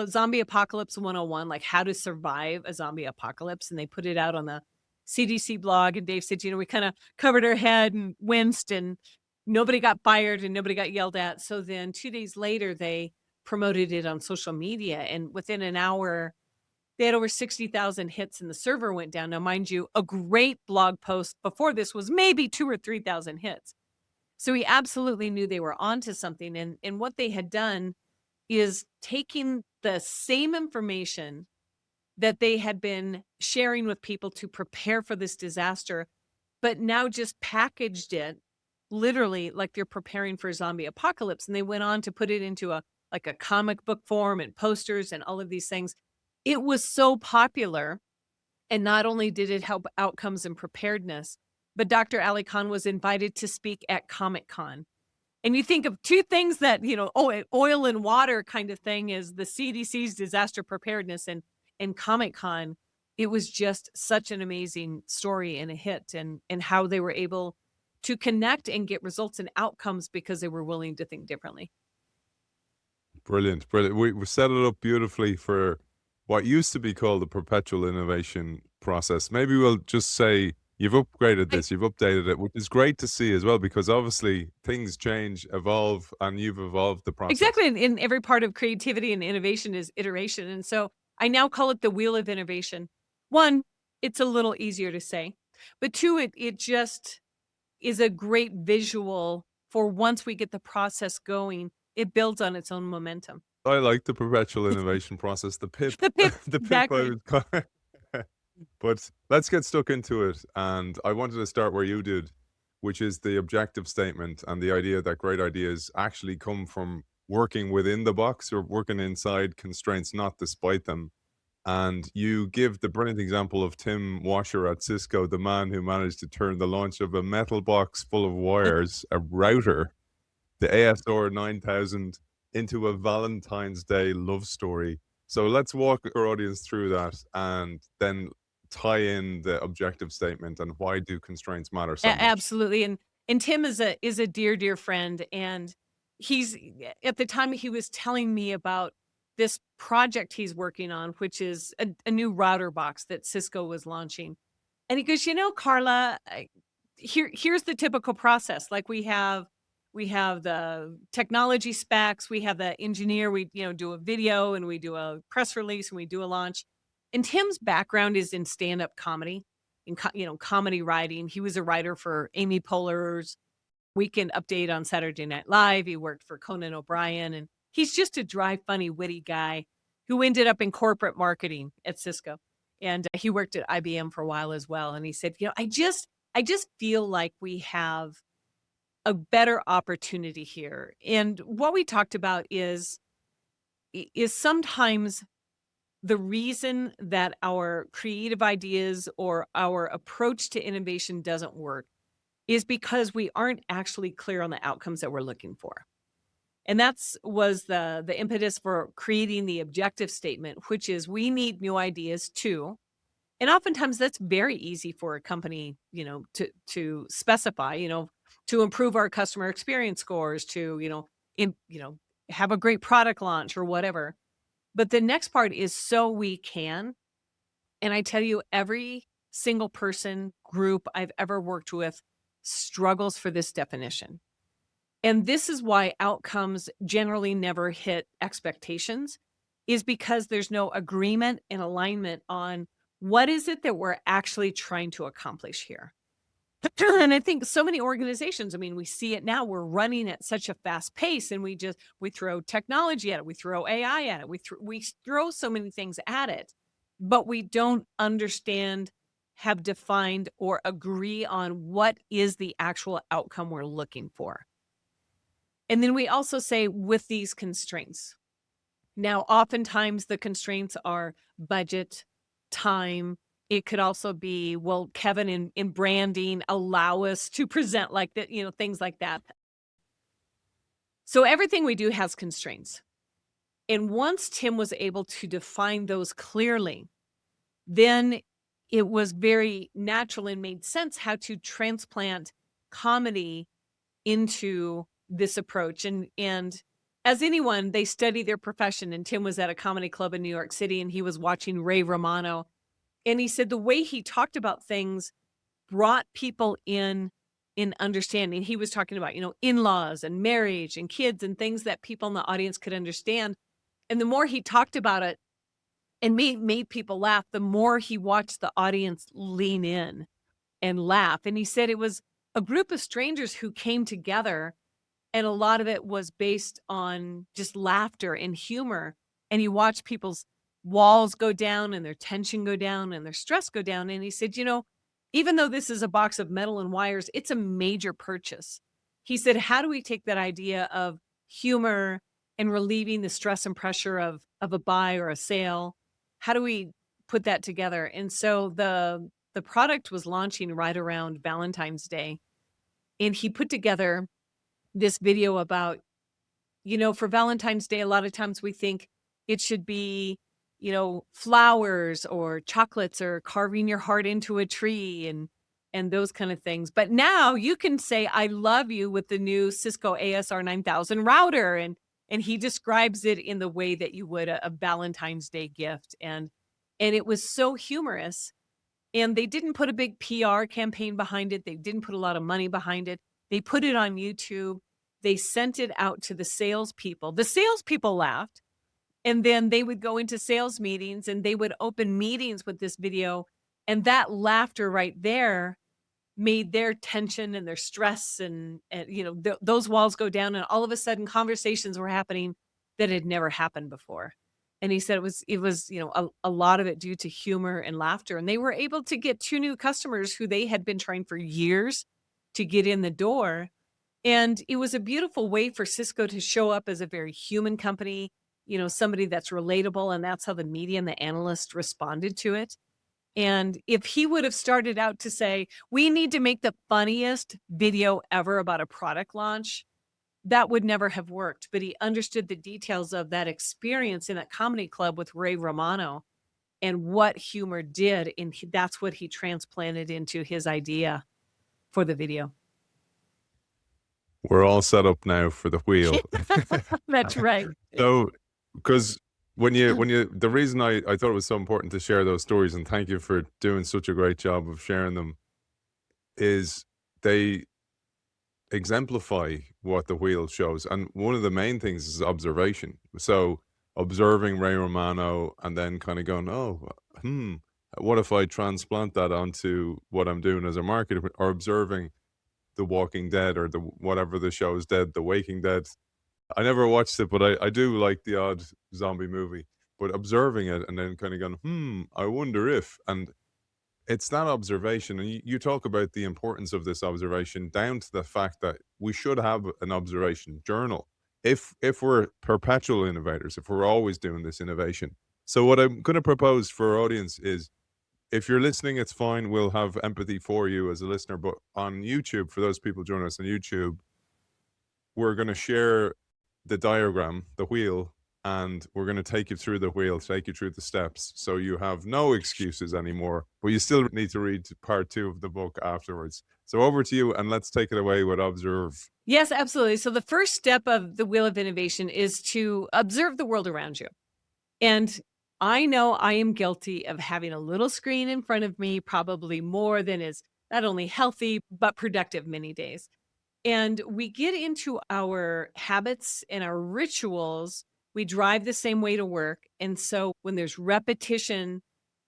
[SPEAKER 2] Zombie Apocalypse 101, like how to survive a zombie apocalypse. And they put it out on the CDC blog. And Dave said, we kind of covered our head and winced, and nobody got fired and nobody got yelled at. So then 2 days later, they promoted it on social media. And within an hour, they had over 60,000 hits, and the server went down. Now, mind you, a great blog post before this was maybe 2 or 3,000 hits. So he absolutely knew they were onto something. And what they had done is taking the same information that they had been sharing with people to prepare for this disaster, but now just packaged it literally like they're preparing for a zombie apocalypse. And they went on to put it into a comic book form and posters and all of these things. It was so popular. And not only did it help outcomes and preparedness, but Dr. Ali Khan was invited to speak at Comic-Con. And you think of two things that, oil and water kind of thing is the CDC's disaster preparedness and Comic-Con. It was just such an amazing story and a hit, and how they were able to connect and get results and outcomes because they were willing to think differently.
[SPEAKER 1] Brilliant, brilliant. We set it up beautifully for what used to be called the perpetual innovation process. Maybe we'll just say you've upgraded this, you've updated it, which is great to see as well, because obviously things change, evolve, and you've evolved the process.
[SPEAKER 2] Exactly. And in every part of creativity and innovation is iteration. And so I now call it the wheel of innovation. One, it's a little easier to say, but two, it just is a great visual for once we get the process going, it builds on its own momentum.
[SPEAKER 1] I like the perpetual innovation process, the PIP,
[SPEAKER 2] The pip,
[SPEAKER 1] the PIP I
[SPEAKER 2] exactly.
[SPEAKER 1] would call it. But let's get stuck into it. And I wanted to start where you did, which is the objective statement and the idea that great ideas actually come from working within the box or working inside constraints, not despite them. And you give the brilliant example of Tim Washer at Cisco, the man who managed to turn the launch of a metal box full of wires, a router, the ASR 9000, into a Valentine's Day love story. So let's walk our audience through that and then tie in the objective statement and why do constraints matter so much.
[SPEAKER 2] Absolutely. And Tim is a dear friend, and he's at the time he was telling me about this project he's working on, which is a new router box that Cisco was launching. And he goes, Carla, here's the typical process. Like we have we have the technology specs, we have the engineer, we, do a video and we do a press release and we do a launch. And Tim's background is in stand-up comedy, in comedy writing. He was a writer for Amy Poehler's Weekend Update on Saturday Night Live. He worked for Conan O'Brien, and he's just a dry, funny, witty guy who ended up in corporate marketing at Cisco. And he worked at IBM for a while as well. And he said, I just feel like we have a better opportunity here. And what we talked about is sometimes the reason that our creative ideas or our approach to innovation doesn't work is because we aren't actually clear on the outcomes that we're looking for. And that's was the impetus for creating the objective statement, which is we need new ideas too. And oftentimes that's very easy for a company, to specify, to improve our customer experience scores, to, have a great product launch or whatever. But the next part is so we can. And I tell you, every single person group I've ever worked with struggles for this definition. And this is why outcomes generally never hit expectations, is because there's no agreement and alignment on what is it that we're actually trying to accomplish here. And I think so many organizations, I mean, we see it now, we're running at such a fast pace and we throw technology at it, we throw AI at it, we throw so many things at it, but we don't understand, have defined, or agree on what is the actual outcome we're looking for. And then we also say with these constraints. Now, oftentimes the constraints are budget, time. It could also be, well, Kevin in branding, allow us to present like that, things like that. So everything we do has constraints. And once Tim was able to define those clearly, then it was very natural and made sense how to transplant comedy into this approach. And as anyone, they study their profession. And Tim was at a comedy club in New York City and he was watching Ray Romano. And he said the way he talked about things brought people in understanding. He was talking about, in-laws and marriage and kids and things that people in the audience could understand. And the more he talked about it and made people laugh, the more he watched the audience lean in and laugh. And he said it was a group of strangers who came together, and a lot of it was based on just laughter and humor. And you watch people's walls go down and their tension go down and their stress go down. And he said, even though this is a box of metal and wires, it's a major purchase. He said, how do we take that idea of humor and relieving the stress and pressure of a buy or a sale? How do we put that together? And so the product was launching right around Valentine's Day. And he put together this video about, for Valentine's Day, a lot of times we think it should be, flowers or chocolates or carving your heart into a tree and those kind of things. But now you can say, I love you with the new Cisco ASR 9000 router. And he describes it in the way that you would a Valentine's Day gift. And it was so humorous. And they didn't put a big PR campaign behind it. They didn't put a lot of money behind it. They put it on YouTube. They sent it out to the salespeople. The salespeople laughed. And then they would go into sales meetings and they would open meetings with this video. And that laughter right there made their tension and their stress and those walls go down. And all of a sudden conversations were happening that had never happened before. And he said it was a lot of it due to humor and laughter. And they were able to get 2 new customers who they had been trying for years to get in the door. And it was a beautiful way for Cisco to show up as a very human company, somebody that's relatable. And that's how the media and the analysts responded to it. And if he would have started out to say, we need to make the funniest video ever about a product launch, that would never have worked. But he understood the details of that experience in that comedy club with Ray Romano and what humor did. And that's what he transplanted into his idea for the video.
[SPEAKER 1] We're all set up now for the wheel.
[SPEAKER 2] That's right.
[SPEAKER 1] So, because the reason I thought it was so important to share those stories, and thank you for doing such a great job of sharing them, is they exemplify what the wheel shows. And one of the main things is observation. So observing Ray Romano and then kind of going, oh, what if I transplant that onto what I'm doing as a marketer, or observing The Walking Dead, or the whatever the show is, Dead, The Waking Dead. I never watched it, but I do like the odd zombie movie. But observing it and then kind of going, I wonder if, and it's that observation. And you talk about the importance of this observation down to the fact that we should have an observation journal. If we're perpetual innovators, if we're always doing this innovation. So what I'm going to propose for our audience is, if you're listening, it's fine. We'll have empathy for you as a listener. But on YouTube, for those people joining us on YouTube, we're going to share the diagram, the wheel, and we're going to take you through the wheel, take you through the steps. So you have no excuses anymore, but you still need to read part 2 of the book afterwards. So over to you, and let's take it away with Observe.
[SPEAKER 2] Yes, absolutely. So the first step of the wheel of innovation is to observe the world around you. And I know I am guilty of having a little screen in front of me, probably more than is not only healthy, but productive many days. And we get into our habits and our rituals. We drive the same way to work. And so when there's repetition,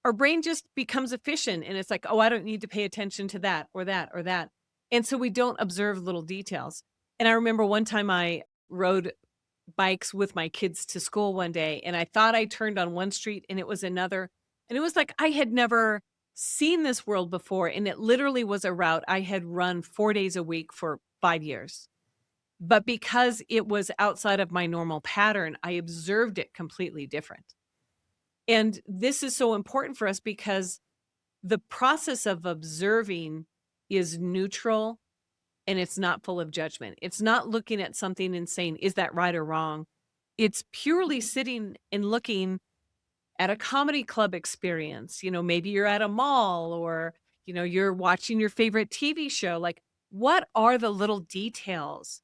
[SPEAKER 2] our brain just becomes efficient. And it's like, oh, I don't need to pay attention to that or that or that. And so we don't observe little details. And I remember one time I rode bikes with my kids to school one day, and I thought I turned on one street and it was another. And it was like I had never seen this world before. And it literally was a route I had run 4 days a week for 5 years. But because it was outside of my normal pattern, I observed it completely different. And this is so important for us because the process of observing is neutral and it's not full of judgment. It's not looking at something and saying, is that right or wrong? It's purely sitting and looking at a comedy club experience. Maybe you're at a mall, or, you're watching your favorite TV show. Like, what are the little details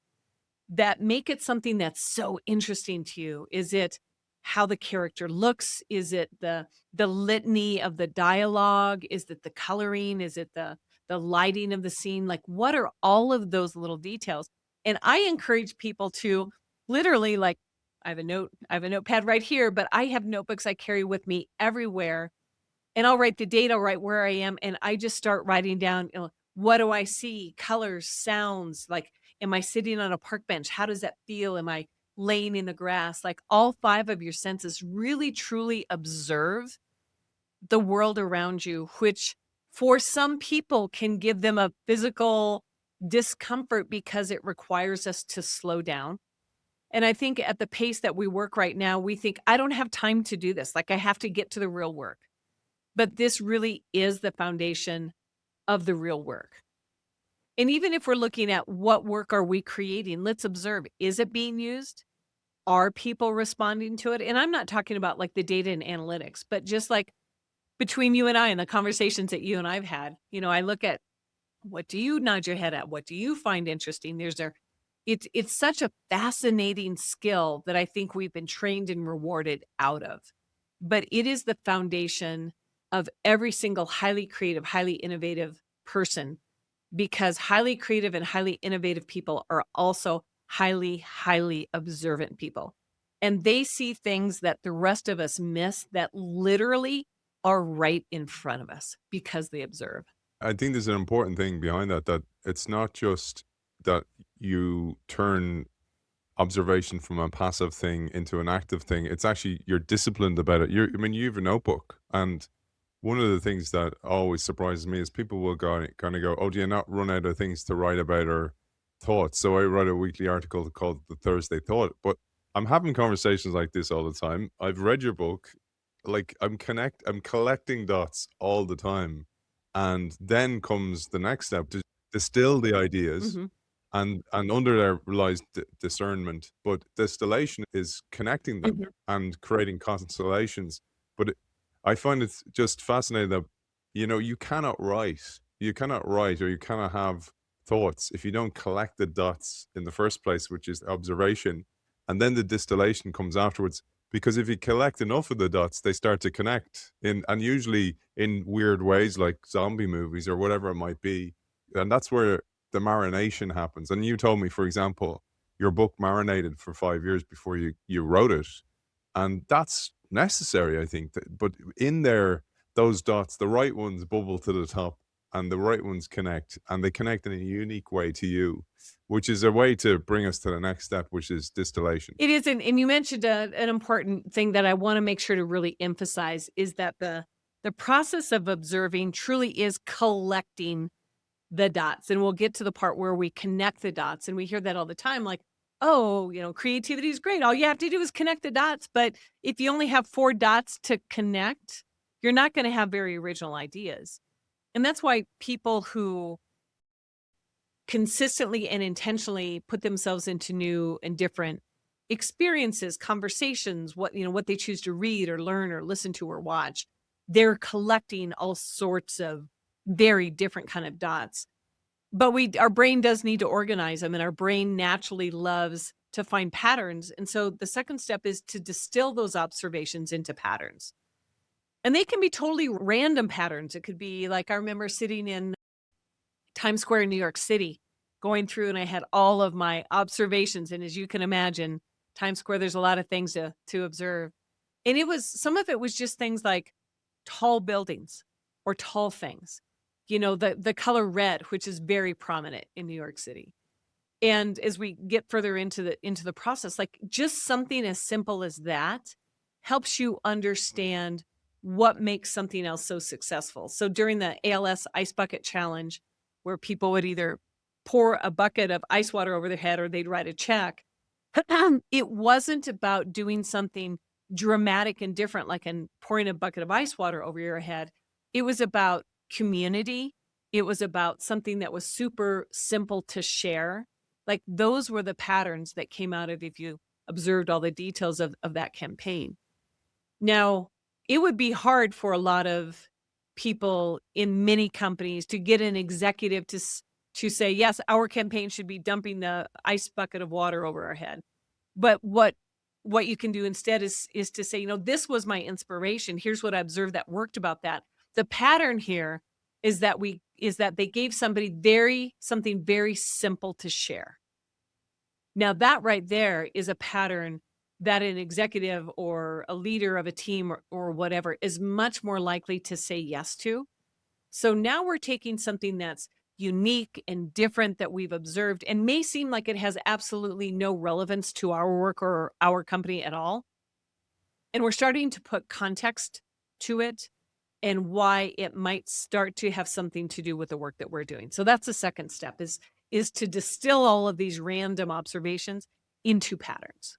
[SPEAKER 2] that make it something that's so interesting to you? Is it how the character looks? Is it the litany of the dialogue? Is it the coloring? Is it the lighting of the scene? Like, what are all of those little details? And I encourage people to literally, like, I have a notepad right here, but I have notebooks I carry with me everywhere, and I'll write the date, I'll write where I am, and I just start writing down, what do I see? Colors, sounds, like, am I sitting on a park bench? How does that feel? Am I laying in the grass? Like, all 5 of your senses really truly observe the world around you, which for some people can give them a physical discomfort because it requires us to slow down. And I think at the pace that we work right now, we think, I don't have time to do this. Like, I have to get to the real work. But this really is the foundation of the real work. And even if we're looking at what work are we creating, let's observe, is it being used? Are people responding to it? And I'm not talking about like the data and analytics, but just like between you and I and the conversations that you and I've had, I look at, what do you nod your head at? What do you find interesting? It's such a fascinating skill that I think we've been trained and rewarded out of. But it is the foundation of every single highly creative, highly innovative person, because highly creative and highly innovative people are also highly, highly observant people. And they see things that the rest of us miss that literally are right in front of us because they observe.
[SPEAKER 1] I think there's an important thing behind that, that it's not just that you turn observation from a passive thing into an active thing. It's actually, you're disciplined about it. I mean, you have a notebook, and one of the things that always surprises me is people will kind of go, "Oh, do you not run out of things to write about or thoughts?" So I write a weekly article called The Thursday Thought. But I'm having conversations like this all the time. I've read your book. Like, I'm collecting dots all the time. And then comes the next step, to distill the ideas,
[SPEAKER 2] Mhm.
[SPEAKER 1] and under there relies discernment. But distillation is connecting them
[SPEAKER 2] Mhm.
[SPEAKER 1] and creating constellations. But I find it's just fascinating that, you cannot write, or you cannot have thoughts if you don't collect the dots in the first place, which is observation, and then the distillation comes afterwards. Because if you collect enough of the dots, they start to connect and usually in weird ways, like zombie movies or whatever it might be. And that's where the marination happens. And you told me, for example, your book marinated for 5 years before you wrote it, and that's necessary, I think. But in there, those dots, the right ones bubble to the top, and the right ones connect, and they connect in a unique way to you, which is a way to bring us to the next step, which is distillation.
[SPEAKER 2] It is, and you mentioned an important thing that I want to make sure to really emphasize is that the process of observing truly is collecting the dots. And we'll get to the part where we connect the dots. And we hear that all the time, like, oh, creativity is great. All you have to do is connect the dots. But if you only have 4 dots to connect, you're not going to have very original ideas. And that's why people who consistently and intentionally put themselves into new and different experiences, conversations, what they choose to read or learn or listen to or watch, they're collecting all sorts of very different kind of dots. But our brain does need to organize them, and our brain naturally loves to find patterns. And so the second step is to distill those observations into patterns. And they can be totally random patterns. It could be like, I remember sitting in Times Square in New York City, going through, and I had all of my observations. And as you can imagine, Times Square, there's a lot of things to observe. And some of it was just things like tall buildings or tall things. The color red, which is very prominent in New York City. And as we get further into the process, like just something as simple as that helps you understand what makes something else so successful. So during the ALS Ice Bucket Challenge, where people would either pour a bucket of ice water over their head or they'd write a check, it wasn't about doing something dramatic and different, like pouring a bucket of ice water over your head. It was about community. It was about something that was super simple to share. Like those were the patterns that came out of if you observed all the details of that campaign. Now, it would be hard for a lot of people in many companies to get an executive to say, yes, our campaign should be dumping the ice bucket of water over our head. But what you can do instead is to say, this was my inspiration. Here's what I observed that worked about that. The pattern here is that they gave somebody something very simple to share. Now that right there is a pattern that an executive or a leader of a team or whatever is much more likely to say yes to. So now we're taking something that's unique and different that we've observed and may seem like it has absolutely no relevance to our work or our company at all. And we're starting to put context to it and why it might start to have something to do with the work that we're doing. So that's the second step is to distill all of these random observations into patterns.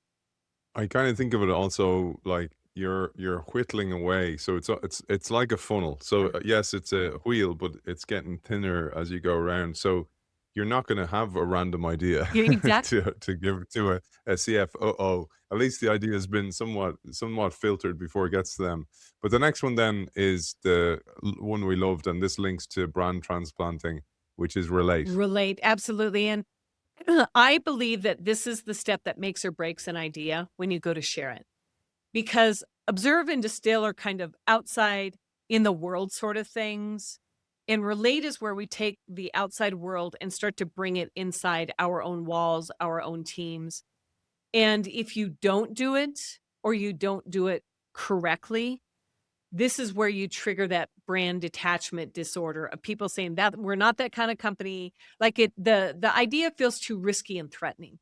[SPEAKER 1] I kind of think of it also like you're whittling away, so it's like a funnel. So yes, it's a wheel, but it's getting thinner as you go around. So you're not going to have a random idea
[SPEAKER 2] Yeah, exactly.
[SPEAKER 1] to give to a CFO. At least the idea has been somewhat filtered before it gets to them. But the next one then is the one we loved, and this links to brand transplanting, which is relate.
[SPEAKER 2] Relate, absolutely. And I believe that this is the step that makes or breaks an idea when you go to share it. Because observe and distill are kind of outside in the world sort of things. And relate is where we take the outside world and start to bring it inside our own walls, our own teams. And if you don't do it or you don't do it correctly, this is where you trigger that brand detachment disorder of people saying that we're not that kind of company. Like the idea feels too risky and threatening.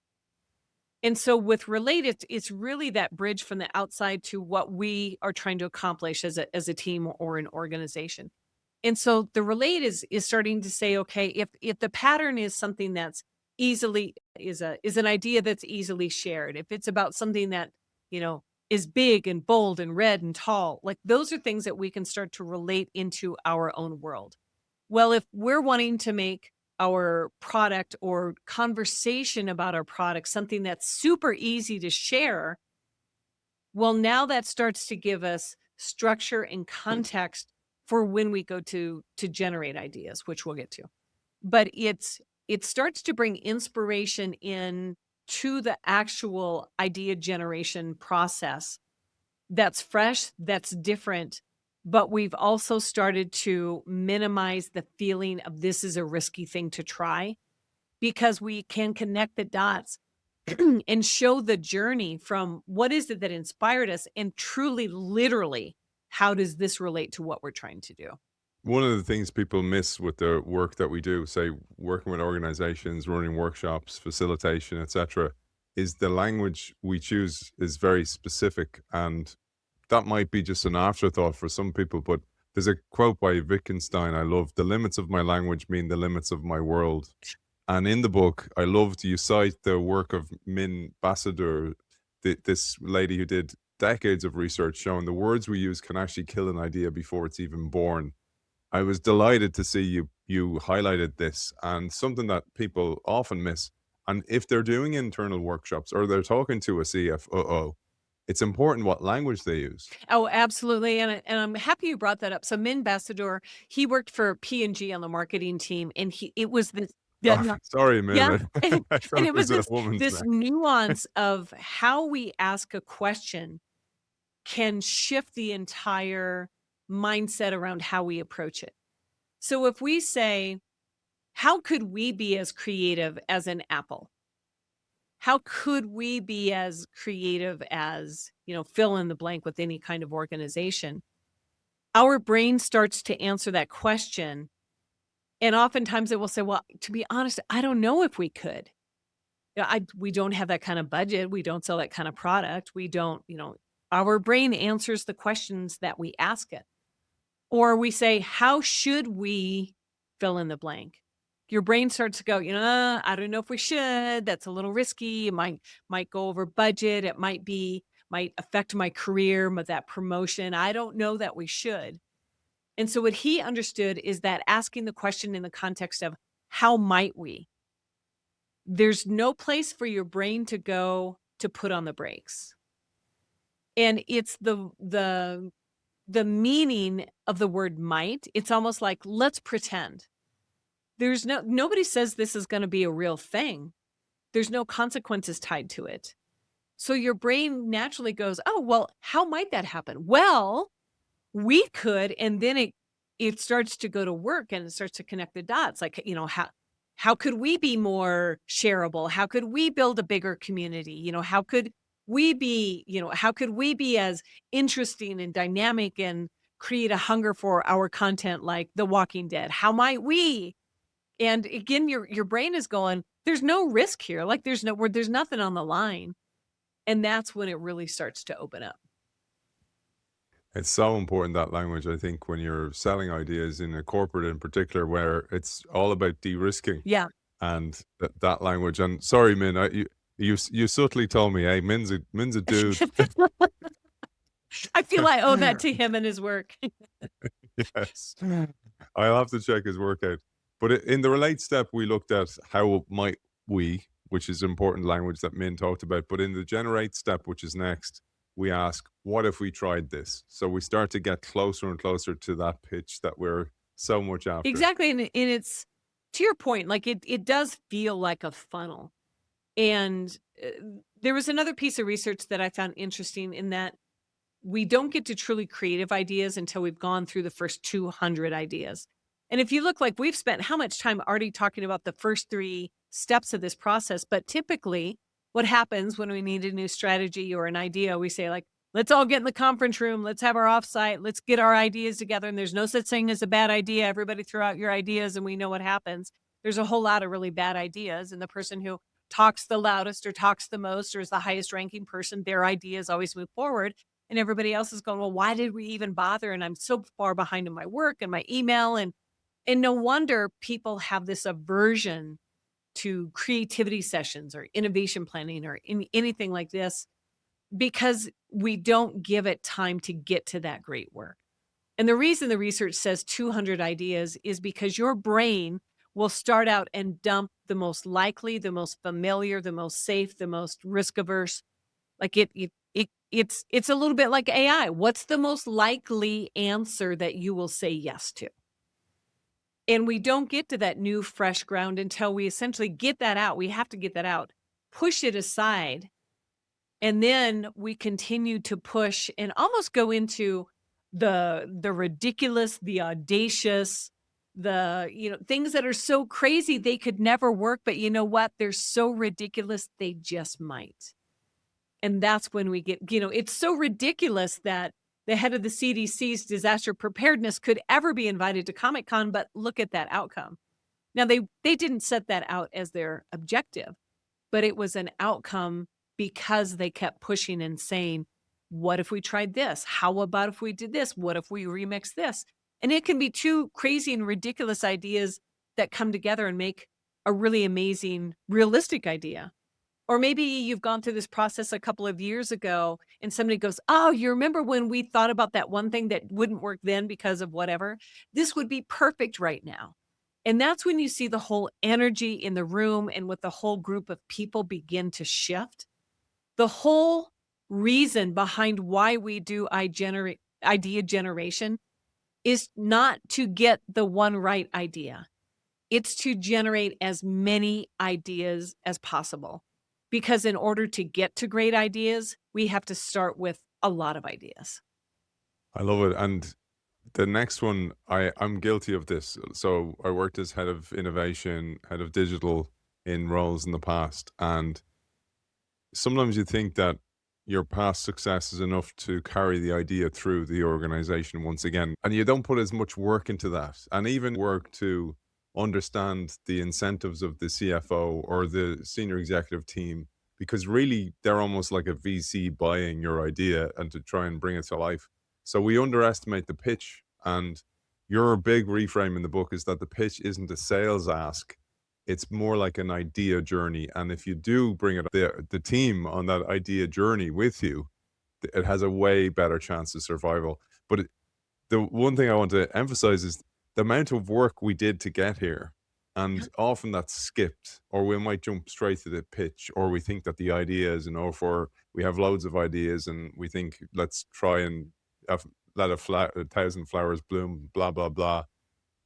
[SPEAKER 2] And so with Relate, it's really that bridge from the outside to what we are trying to accomplish as a team or an organization. And so the Relate is starting to say, okay, if the pattern is something that's easily is an idea that's easily shared, if it's about something that, is big and bold and red and tall, like those are things that we can start to relate into our own world. Well, if we're wanting to make our product or conversation about our product something that's super easy to share, well, now that starts to give us structure and context for when we go to generate ideas, which we'll get to. But it starts to bring inspiration in to the actual idea generation process that's fresh, that's different, but we've also started to minimize the feeling of this is a risky thing to try. because we can connect the dots and show the journey from what is it that inspired us and truly, literally, how does this relate to what we're trying to do?
[SPEAKER 1] One of the things people miss with the work that we do, say working with organizations, running workshops, facilitation, etc., is the language we choose is very specific, and that might be just an afterthought for some people. But there's a quote by Wittgenstein I love: "The limits of my language mean the limits of my world." And in the book, I loved you cite the work of Min Basadeur, this lady who did decades of research showing the words we use can actually kill an idea before it's even born. I was delighted to see you highlighted this, and something that people often miss. And if they're doing internal workshops or they're talking to a CFOO, it's important what language they use.
[SPEAKER 2] Oh, absolutely, and I'm happy you brought that up. So Min Basadeur, he worked for P&G on the marketing team, and it was this yeah,
[SPEAKER 1] Oh,
[SPEAKER 2] no,
[SPEAKER 1] sorry,
[SPEAKER 2] yeah,
[SPEAKER 1] Min.
[SPEAKER 2] and
[SPEAKER 1] I thought
[SPEAKER 2] it
[SPEAKER 1] it
[SPEAKER 2] was
[SPEAKER 1] was a
[SPEAKER 2] this
[SPEAKER 1] woman's
[SPEAKER 2] this
[SPEAKER 1] name.
[SPEAKER 2] nuance of how we ask a question can shift the entire mindset around how we approach it. So if we say, "How could we be as creative as an apple?" How could we be as creative as, fill in the blank with any kind of organization? Our brain starts to answer that question, and oftentimes it will say, "Well, to be honest, I don't know if we could. We don't have that kind of budget. We don't sell that kind of product. We don't, our brain answers the questions that we ask it. Or we say, "How should we fill in the blank?" Your brain starts to go, I don't know if we should. That's a little risky. It might go over budget. It might affect my career, that promotion. I don't know that we should. And so what he understood is that asking the question in the context of how might we, there's no place for your brain to go to put on the brakes. And it's the meaning of the word might. It's almost like, let's pretend. Nobody says this is going to be a real thing. There's no consequences tied to it. So your brain naturally goes, "Oh, well, how might that happen?" Well, we could, and then it starts to go to work and it starts to connect the dots. Like, how could we be more shareable? How could we build a bigger community? How could we be as interesting and dynamic and create a hunger for our content like The Walking Dead? How might we? And again, your brain is going, there's no risk here. Like there's nothing on the line. And that's when it really starts to open up.
[SPEAKER 1] It's so important, that language, I think, when you're selling ideas in a corporate in particular, where it's all about de-risking
[SPEAKER 2] Yeah.
[SPEAKER 1] and that language. And sorry, Min, you subtly told me, hey, Min's a dude.
[SPEAKER 2] I feel I owe that to him and his work.
[SPEAKER 1] Yes. I'll have to check his workout. But in the relate step, we looked at how might we, which is important language that Min talked about. But in the generate step, which is next, we ask, what if we tried this? So we start to get closer and closer to that pitch that we're so much after.
[SPEAKER 2] Exactly. And it's to your point, like it does feel like a funnel. And there was another piece of research that I found interesting in that we don't get to truly creative ideas until we've gone through the first 200 ideas. And if you look, like we've spent how much time already talking about the first 3 steps of this process, but typically what happens when we need a new strategy or an idea, we say like, let's all get in the conference room, let's have our offsite, let's get our ideas together. And there's no such thing as a bad idea. Everybody throw out your ideas and we know what happens. There's a whole lot of really bad ideas. And the person who talks the loudest or talks the most or is the highest ranking person, their ideas always move forward. And everybody else is going, well, why did we even bother? And I'm so far behind in my work and my email. And no wonder people have this aversion to creativity sessions or innovation planning or anything like this because we don't give it time to get to that great work. And the reason the research says 200 ideas is because your brain will start out and dump the most likely, the most familiar, the most safe, the most risk averse. Like it's a little bit like AI. What's the most likely answer that you will say yes to? And we don't get to that new fresh ground until we essentially get that out. We have to get that out, push it aside, and then we continue to push and almost go into the ridiculous, the audacious, things that are so crazy they could never work, but you know what? They're so ridiculous they just might. And that's when we get, it's so ridiculous that the head of the CDC's disaster preparedness could ever be invited to Comic Con, but look at that outcome. Now they didn't set that out as their objective, but it was an outcome because they kept pushing and saying, what if we tried this? How about if we did this? What if we remix this? And it can be two crazy and ridiculous ideas that come together and make a really amazing, realistic idea. Or maybe you've gone through this process a couple of years ago and somebody goes, oh, you remember when we thought about that one thing that wouldn't work then because of whatever? This would be perfect right now. And that's when you see the whole energy in the room and with the whole group of people begin to shift. The whole reason behind why we do idea generation is not to get the one right idea. It's to generate as many ideas as possible. Because in order to get to great ideas, we have to start with a lot of ideas.
[SPEAKER 1] I love it. And the next one, I'm guilty of this. So I worked as head of innovation, head of digital in roles in the past. And sometimes you think that your past success is enough to carry the idea through the organization once again. And you don't put as much work into that. And even work to understand the incentives of the CFO or the senior executive team, because really they're almost like a VC buying your idea and to try and bring it to life. So we underestimate the pitch. And your big reframe in the book is that the pitch isn't a sales ask, it's more like an idea journey. And if you do bring the team on that idea journey with you, it has a way better chance of survival. But the one thing I want to emphasize is the amount of work we did to get here. And often that's skipped, or we might jump straight to the pitch, or we think that the idea is for we have loads of ideas and we think, let's try and let a thousand flowers bloom, blah, blah, blah.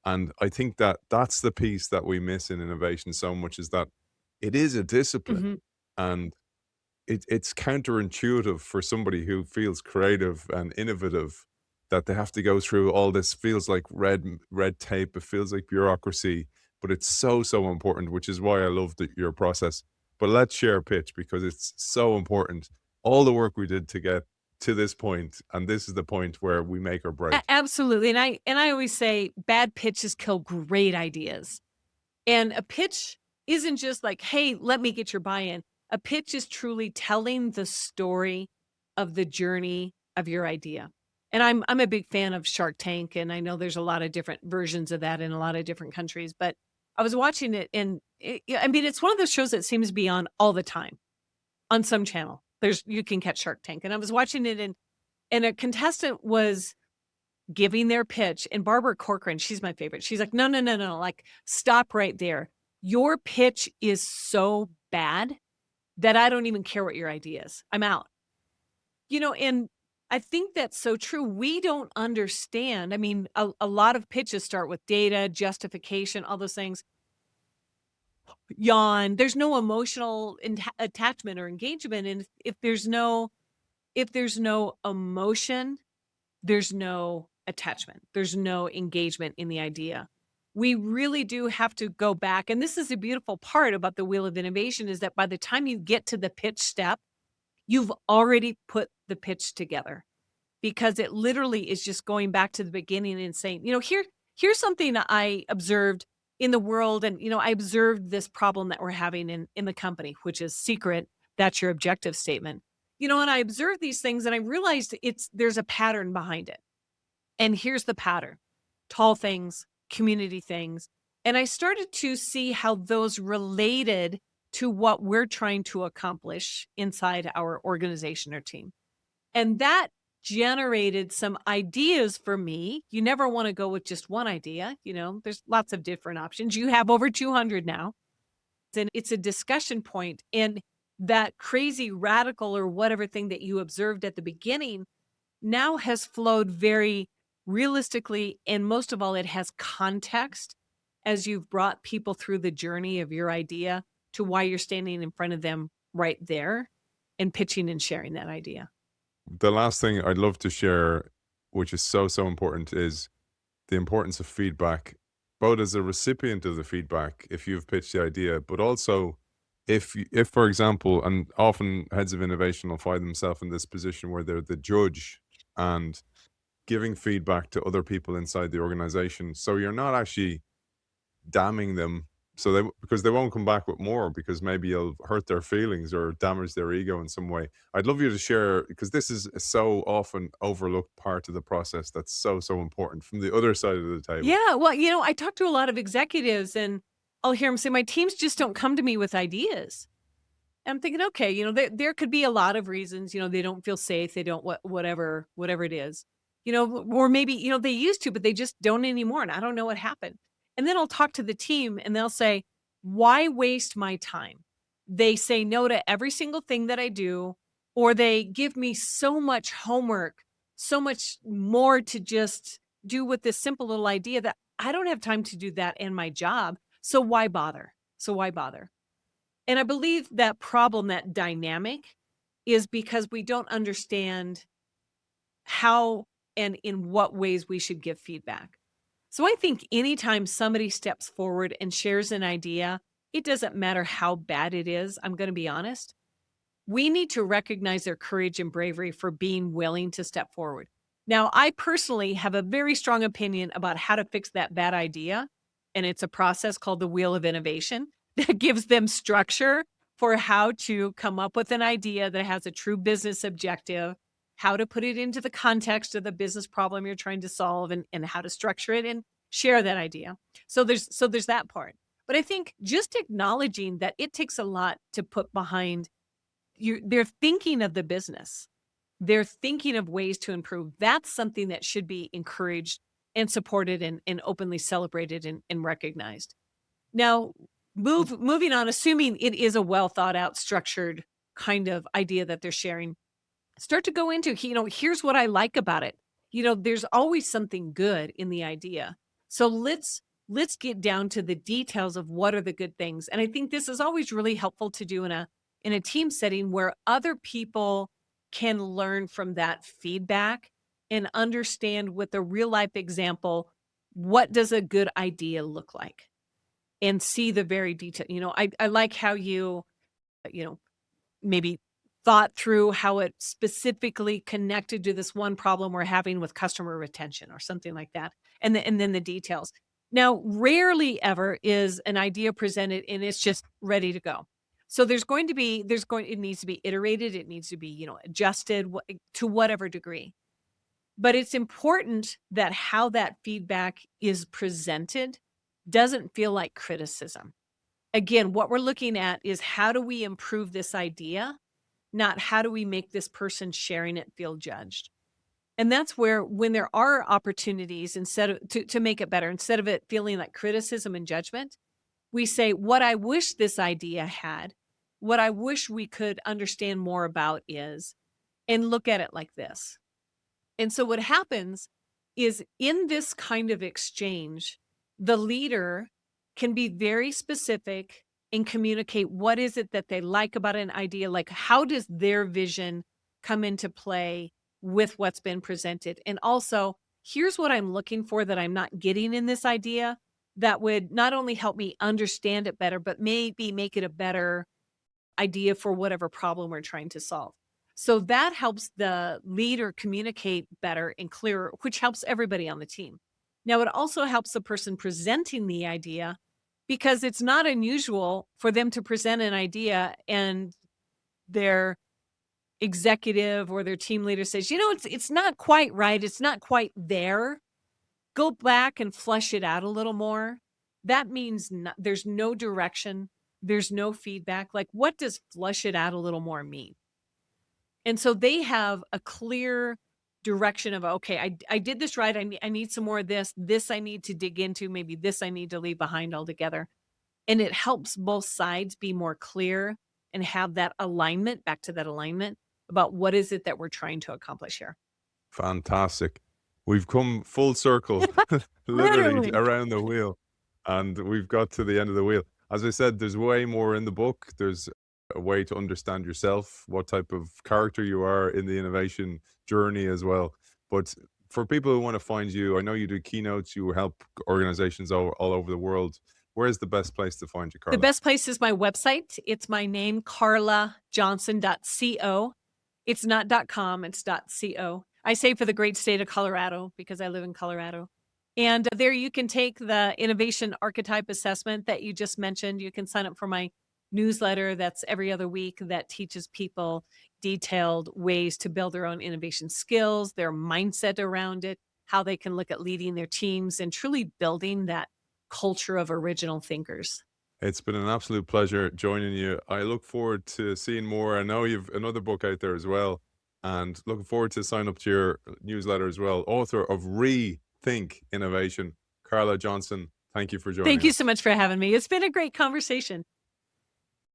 [SPEAKER 1] And I think that that's the piece that we miss in innovation so much, is that it is a discipline.
[SPEAKER 2] Mhm.
[SPEAKER 1] And it's counterintuitive for somebody who feels creative and innovative, that they have to go through all this. Feels like red tape, it feels like bureaucracy, but it's so important, which is why I love your process. But let's share a pitch, because it's so important. All the work we did to get to this point, and this is the point where we make or break.
[SPEAKER 2] Absolutely. And I always say bad pitches kill great ideas. And a pitch isn't just like, hey, let me get your buy-in. A pitch is truly telling the story of the journey of your idea. And I'm a big fan of Shark Tank, and I know there's a lot of different versions of that in a lot of different countries. But I was watching it, and I mean, it's one of those shows that seems to be on all the time on some channel. You can catch Shark Tank, and I was watching it, and a contestant was giving their pitch, and Barbara Corcoran, she's my favorite. She's like, no, no, no, no, like, stop right there. Your pitch is so bad that I don't even care what your idea is. I'm out. And I think that's so true. We don't understand. I mean, a lot of pitches start with data, justification, all those things. Yawn. There's no emotional attachment or engagement. And if there's no emotion, there's no attachment. There's no engagement in the idea. We really do have to go back. And this is a beautiful part about the wheel of innovation, is that by the time you get to the pitch step, you've already put the pitch together, because it literally is just going back to the beginning and saying, here's something I observed in the world. And, I observed this problem that we're having in the company, which is secret. That's your objective statement. And I observed these things and I realized there's a pattern behind it. And here's the pattern: tall things, community things. And I started to see how those related to what we're trying to accomplish inside our organization or team. And that generated some ideas for me. You never want to go with just one idea. There's lots of different options. You have over 200 now. And it's a discussion point. And that crazy radical or whatever thing that you observed at the beginning now has flowed very realistically. And most of all, it has context as you've brought people through the journey of your idea to why you're standing in front of them right there and pitching and sharing that idea.
[SPEAKER 1] The last thing I'd love to share, which is so important, is the importance of feedback. both as a recipient of the feedback, if you've pitched the idea, but also if, for example, and often heads of innovation will find themselves in this position where they're the judge and giving feedback to other people inside the organization. So you're not actually damning them, so because they won't come back with more, because maybe you'll hurt their feelings or damage their ego in some way. I'd love you to share, because this is a so often overlooked part of the process that's so important from the other side of the table.
[SPEAKER 2] Yeah, well, I talk to a lot of executives and I'll hear them say, "My teams just don't come to me with ideas." And I'm thinking, okay, there could be a lot of reasons, they don't feel safe, they don't whatever it is. Or maybe, they used to, but they just don't anymore. And I don't know what happened. And then I'll talk to the team and they'll say, "Why waste my time?" They say no to every single thing that I do, or they give me so much homework, so much more to just do with this simple little idea that I don't have time to do that in my job. So why bother? So why bother? And I believe that problem, that dynamic, is because we don't understand how and in what ways we should give feedback. So I think anytime somebody steps forward and shares an idea, it doesn't matter how bad it is, I'm going to be honest. We need to recognize their courage and bravery for being willing to step forward. Now, I personally have a very strong opinion about how to fix that bad idea. And it's a process called the Wheel of Innovation that gives them structure for how to come up with an idea that has a true business objective, how to put it into the context of the business problem you're trying to solve, and how to structure it and share that idea. So there's that part. But I think just acknowledging that it takes a lot to put behind they're thinking of the business. They're thinking of ways to improve. That's something that should be encouraged and supported and openly celebrated and recognized. Now, moving on, assuming it is a well thought out, structured kind of idea that they're sharing, start to go into, here's what I like about it. There's always something good in the idea. So let's get down to the details of what are the good things. And I think this is always really helpful to do in a team setting where other people can learn from that feedback and understand with a real life example, what does a good idea look like? And see the very detail. I like how you know, maybe thought through how it specifically connected to this one problem we're having with customer retention or something like that. And then the details. Now, rarely ever is an idea presented and it's just ready to go. So it needs to be iterated, it needs to be, adjusted to whatever degree. But it's important that how that feedback is presented doesn't feel like criticism. Again, what we're looking at is how do we improve this idea, not how do we make this person sharing it feel judged. And that's where, when there are opportunities, instead of to make it better, instead of it feeling like criticism and judgment, we say, what I wish this idea had, what I wish we could understand more about is, and look at it like this. And so what happens is, in this kind of exchange, the leader can be very specific and communicate what is it that they like about an idea, like how does their vision come into play with what's been presented. And also, here's what I'm looking for that I'm not getting in this idea that would not only help me understand it better, but maybe make it a better idea for whatever problem we're trying to solve. So that helps the leader communicate better and clearer, which helps everybody on the team. Now, it also helps the person presenting the idea, because it's not unusual for them to present an idea and their executive or their team leader says, it's not quite right. It's not quite there. Go back and flesh it out a little more. That means there's no direction. There's no feedback. Like, what does flesh it out a little more mean? And so they have a clear direction of, okay, I did this right. I need some more of this. This I need to dig into. Maybe this I need to leave behind altogether. And it helps both sides be more clear and have that alignment, back to that alignment about what is it that we're trying to accomplish here.
[SPEAKER 1] Fantastic. We've come full circle, literally
[SPEAKER 2] Literally.
[SPEAKER 1] around the wheel, and we've got to the end of the wheel. As I said, there's way more in the book. There's a way to understand yourself, what type of character you are in the innovation journey as well. But for people who want to find you, I know you do keynotes, you help organizations all over the world. Where's the best place to find you,
[SPEAKER 2] The
[SPEAKER 1] Carla?
[SPEAKER 2] best place is my website. It's my name, carlajohnson.co. It's not .com, it's .co. I say for the great state of Colorado because I live in Colorado. And there you can take the innovation archetype assessment that you just mentioned. You can sign up for my newsletter that's every other week that teaches people detailed ways to build their own innovation skills, their mindset around it, how they can look at leading their teams and truly building that culture of original thinkers.
[SPEAKER 1] It's been an absolute pleasure joining you. I look forward to seeing more. I know you've another book out there as well, and looking forward to sign up to your newsletter as well. Author of Rethink Innovation, Carla Johnson. Thank you for
[SPEAKER 2] Thank
[SPEAKER 1] joining
[SPEAKER 2] you so
[SPEAKER 1] us.
[SPEAKER 2] much for having me. It's been a great conversation.